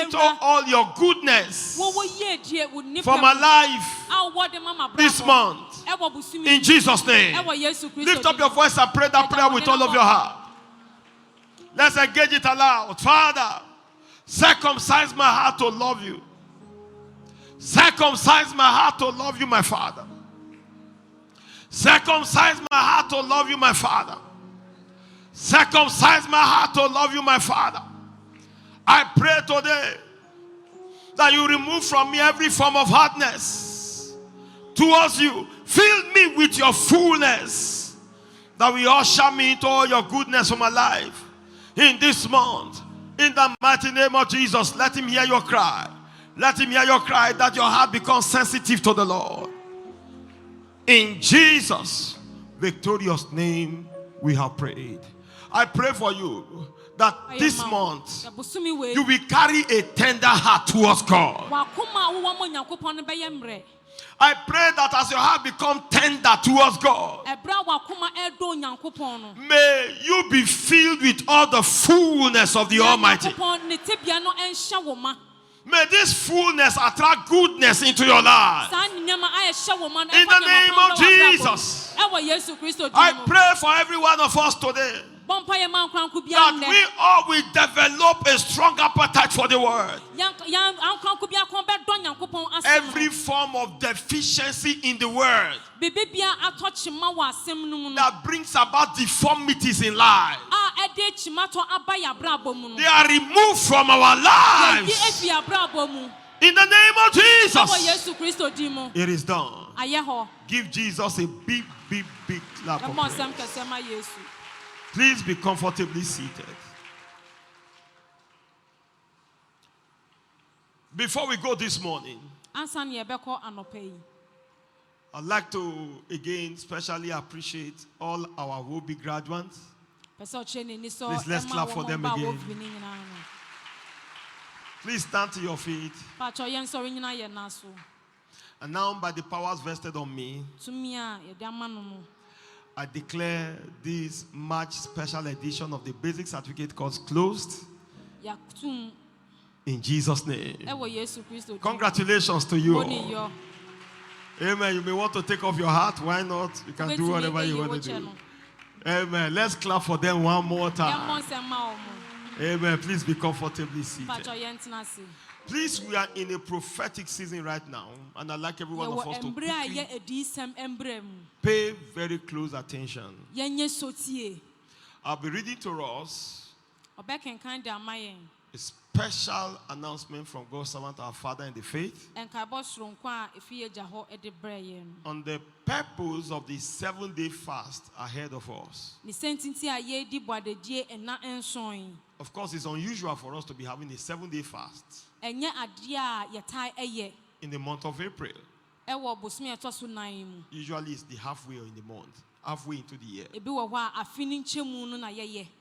into all your goodness for my life this month. In Jesus' name. Lift up your voice and pray that prayer with all of your heart. Let's engage it aloud. Father, circumcise my heart to love you. Circumcise my heart to love you, my Father. Circumcise my heart to love you, my Father. Circumcise my heart to love you, my Father. I pray today that you remove from me every form of hardness towards you. Fill me with your fullness, that will usher me into all your goodness for my life in this month. In the mighty name of Jesus, let him hear your cry. Let him hear your cry, that your heart becomes sensitive to the Lord. In Jesus' victorious name, we have prayed. I pray for you that this month you will carry a tender heart towards God. I pray that as your heart becomes tender towards God, may you be filled with all the fullness of the Almighty. May this fullness attract goodness into your life. In the name of Jesus, I pray for every one of us today that we all will develop a strong appetite for the word. Every form of deficiency in the word that brings about deformities in life, they are removed from our lives. In the name of Jesus, it is done. Give Jesus a big, big, big clap of praise. Please be comfortably seated. Before we go this morning, I'd like to again specially appreciate all our will-be graduates. Please, let's clap for them again. Please stand to your feet. And now, by the powers vested on me, I declare this March special edition of the Basic Certificate course closed. In Jesus' name. Congratulations to you all. Amen. You may want to take off your hat. Why not? You can do whatever you want to do. Amen. Let's clap for them one more time. Amen. Please be comfortably seated. Please, we are in a prophetic season right now, and I'd like every one of us to pay very close attention. I'll be reading to us a special announcement from God's servant, our Father in the faith, on the purpose of the 7-day fast ahead of us. Of course, it's unusual for us to be having a 7-day fast in the month of April. Usually it's the halfway in the month, halfway into the year.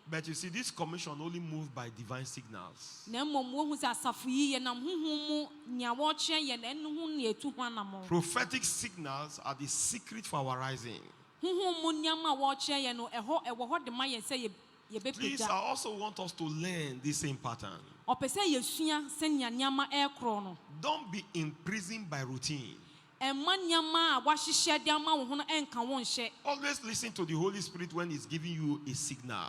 But you see, this commission only moved by divine signals. Prophetic signals are the secret for our rising. Please, I also want us to learn this same pattern. Don't be imprisoned by routine. Always listen to the Holy Spirit when He's giving you a signal.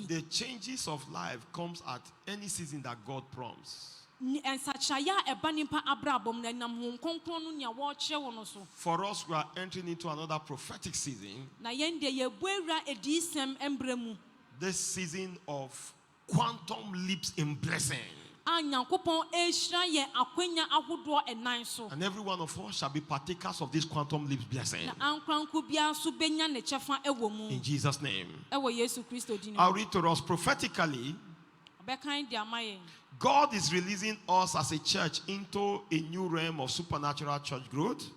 The changes of life comes at any season that God prompts. For us, we are entering into another prophetic season. This season of quantum leaps in blessing. And every one of us shall be partakers of this quantum leaps blessing. In Jesus' name. I'll read to us prophetically. God is releasing us as a church into a new realm of supernatural church growth.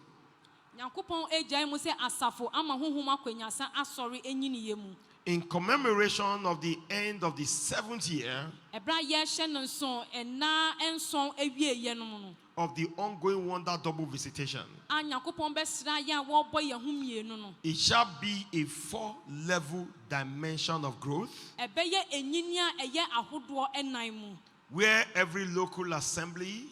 In commemoration of the end of the 7th year of the ongoing wonder double visitation, it shall be a 4-level dimension of growth, where every local assembly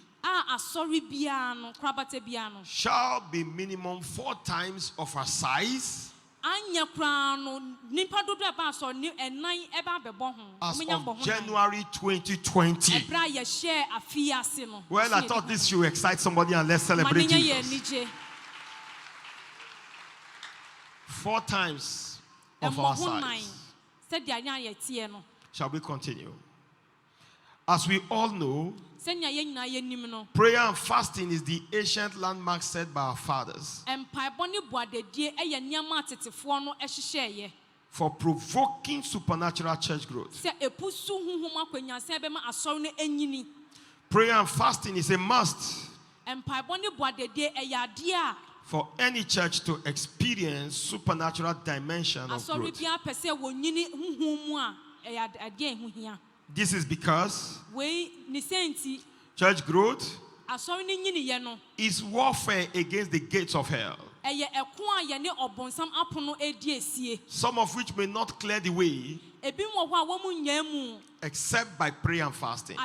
shall be minimum 4 times of our size as of January 2020. Well, I thought this should excite somebody, and let's celebrate Jesus. 4 times of our size. Shall we continue? As we all know, prayer and fasting is the ancient landmark set by our fathers for provoking supernatural church growth. Prayer and fasting is a must for any church to experience supernatural dimension of growth. This is because church growth is warfare against the gates of hell, some of which may not clear the way except by prayer and fasting.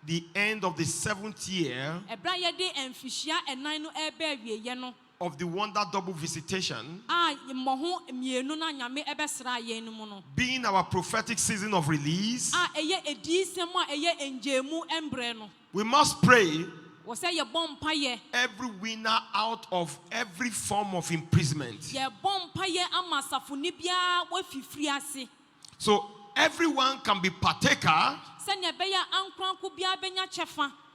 The end of the 7th year of the wonder double visitation, being our prophetic season of release, we must pray every winner out of every form of imprisonment. So everyone can be partaker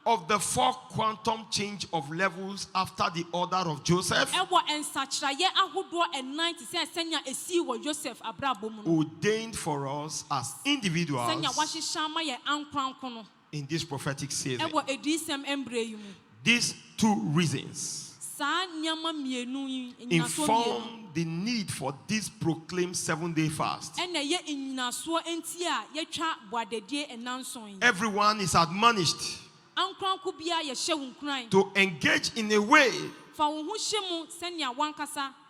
of the 4 quantum change of levels after the order of Joseph, ordained for us as individuals in this prophetic season. These 2 reasons inform the need for this proclaimed 7-day fast. Everyone is admonished to engage in a way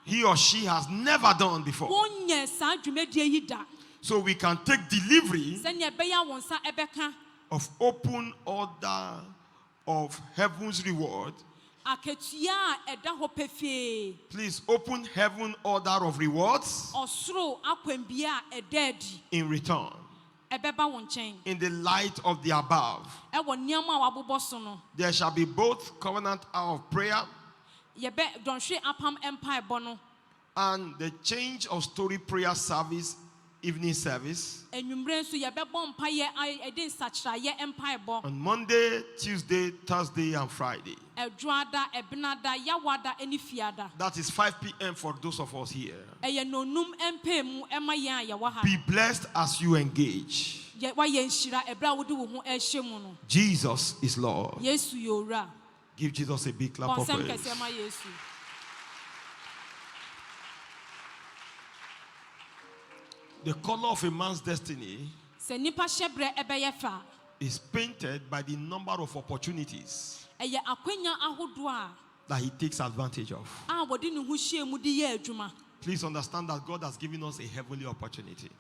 he or she has never done before, so we can take delivery of open order of heaven's reward. Please open heaven order of rewards in return. In the light of the above, there shall be both covenant hour of prayer and the change of story prayer service, evening service on Monday, Tuesday, Thursday, and Friday. That is 5 p.m. for those of us here. Be blessed as you engage. Jesus is Lord. Give Jesus a big clap of praise. The color of a man's destiny is painted by the number of opportunities that he takes advantage of. Please understand that God has given us a heavenly opportunity.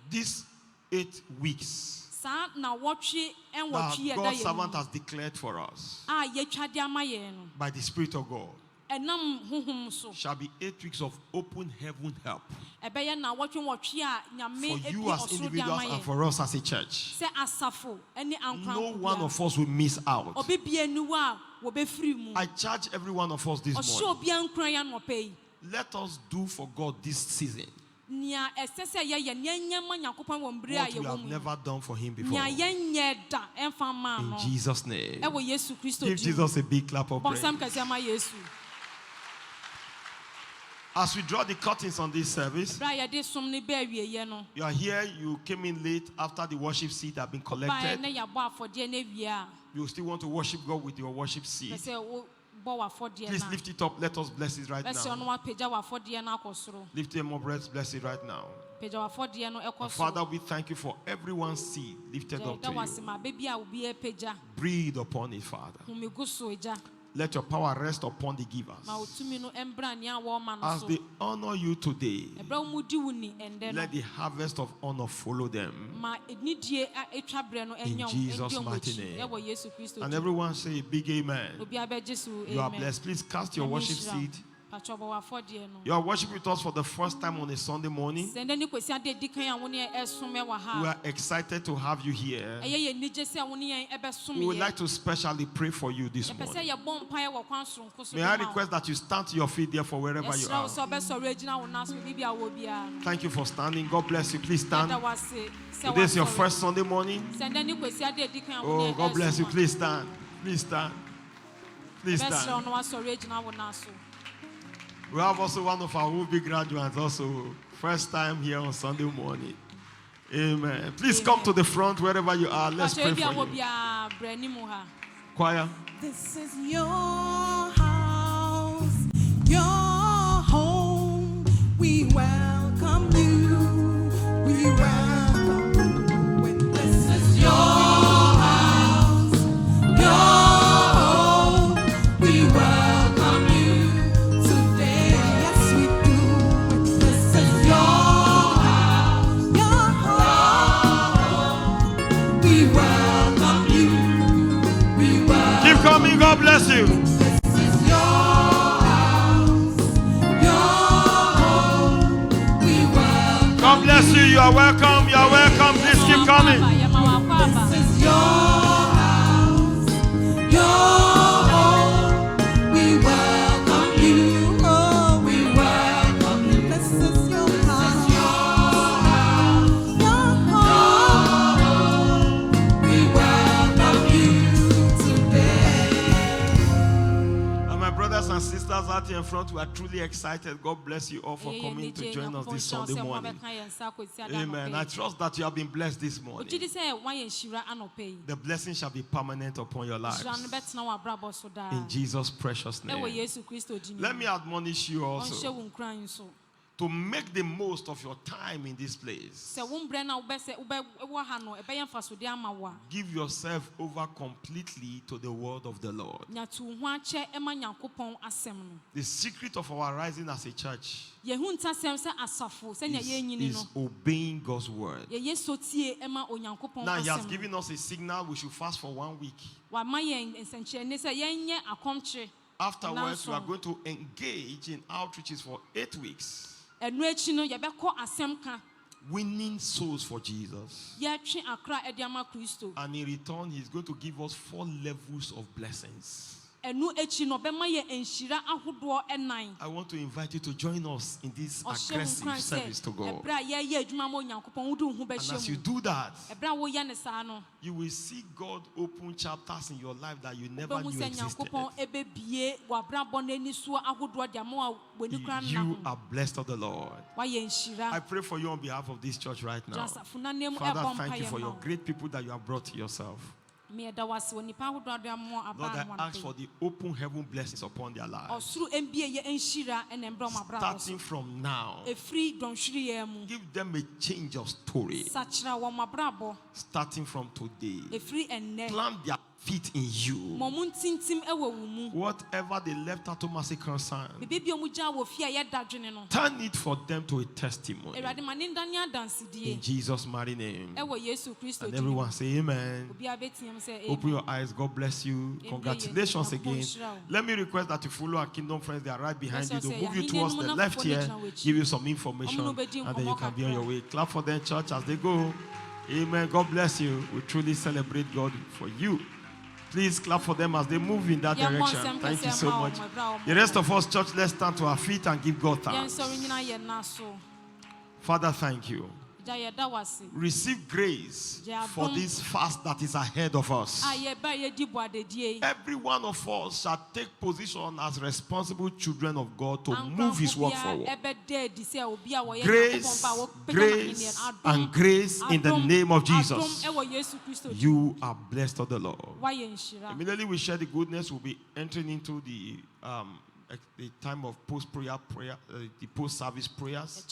These 8 weeks that God's servant has declared for us by the Spirit of God shall be 8 weeks of open heaven help for you as individuals and for us as a church. No one of us will miss out. I charge every one of us this morning. Let us do for God this season what we have never done for him before. In Jesus' name. Give Jesus a big clap of praise. As we draw the curtains on this service, you are here, you came in late after the worship seat have been collected. You still want to worship God with your worship seat. Please lift it up. Let us bless it right now. Lift him up. Let's bless it right now. Father, we thank you for everyone's seed lifted up to you. Breathe upon it, Father. Let your power rest upon the givers. As they honor you today, let the harvest of honor follow them. In Jesus' mighty name. And everyone say a big amen. You are blessed. Please cast your worship seed. You are worshiping with us for the first time on a Sunday morning. We are excited to have you here. We would like to specially pray for you this morning. May I request that you stand to your feet there for wherever you are. Thank you for standing. God bless you. Please stand. Today is your first Sunday morning. Oh, God bless you. Please stand. Please stand. Please stand. We have also one of our will-be graduates also. First time here on Sunday morning. Amen. Please come to the front wherever you are. Let's pray for you. Choir. This is your house, your home. We welcome you. We welcome you. When this is your house, your home. We welcome you. Coming, God bless you. This is your house, your home. We welcome. God bless you. You are welcome. You are welcome. Please keep coming. This is your house, your home. We welcome you. Oh, we welcome you. This is your house, your home. We welcome you. Brothers and sisters out here in front, we are truly excited. God bless you all for coming to join us this Sunday morning. Amen. I trust that you have been blessed this morning. The blessing shall be permanent upon your lives. In Jesus' precious name. Let me admonish you also to make the most of your time in this place. Give yourself over completely to the word of the Lord. The secret of our rising as a church is obeying God's word. Now he has given us a signal we should fast for 1 week. Afterwards, we are going to engage in outreaches for 8 weeks. Winning souls for Jesus. And in return, he's going to give us 4 levels of blessings. I want to invite you to join us in this aggressive service to God. And as you do that, you will see God open chapters in your life that you never knew existed. You are blessed of the Lord. I pray for you on behalf of this church right now. Father, thank you for your great people that you have brought to yourself. Lord, I ask for the open heaven blessings upon their lives. Starting from now, give them a change of story. Starting from today, plant their feet in you. Whatever they left out to mercy concern, turn it for them to a testimony. In Jesus' mighty name. And everyone say amen. Open your eyes. God bless you. Congratulations again. Let me request that you follow our Kingdom friends. They are right behind you. They'll move you towards the left here, give you some information, and then you can be on your way. Clap for them, church, as they go. Amen. God bless you. We truly celebrate God for you. Please clap for them as they move in that direction. Thank you so much. The rest of us, church, let's stand to our feet and give God thanks. Father, thank you. Receive grace for this fast that is ahead of us. Every one of us shall take position as responsible children of God to move his work forward. Grace, grace, and grace in the name of Jesus. You are blessed of the Lord. Immediately we share the goodness, we'll be entering into the time of post-prayer prayer, the post-service prayers.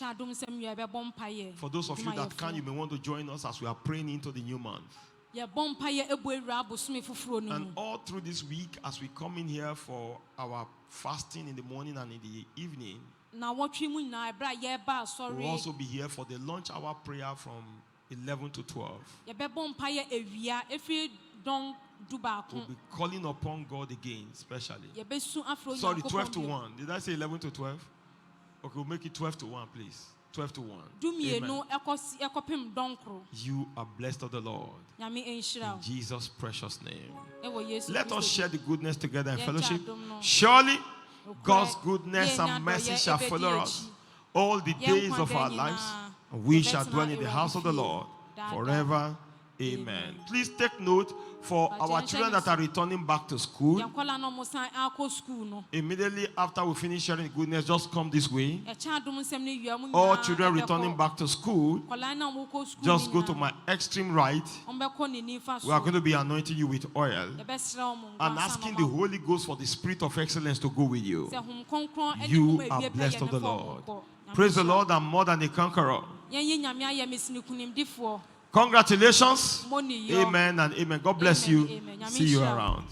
For those of you that can, you may want to join us as we are praying into the new month. And all through this week, as we come in here for our fasting in the morning and in the evening, we'll also be here for the lunch hour prayer from 11 to 12. We'll be calling upon God again, especially. Sorry, 12 to 1. Did I say 11 to 12? Okay, we'll make it 12 to 1, please. 12 to 1. Amen. You are blessed of the Lord. In Jesus' precious name. Let us share the goodness together in fellowship. Surely, God's goodness and mercy shall follow us all the days of our lives. And we shall dwell in the house of the Lord forever. Amen. Please take note for our children that are returning back to school. Immediately after we finish sharing goodness, just come this way. All children returning back to school, just go to my extreme right. We are going to be anointing you with oil and asking the Holy Ghost for the spirit of excellence to go with you. You are blessed of the Lord. Praise the Lord, I'm more than a conqueror. Congratulations. Amen and amen. God bless you. See you around.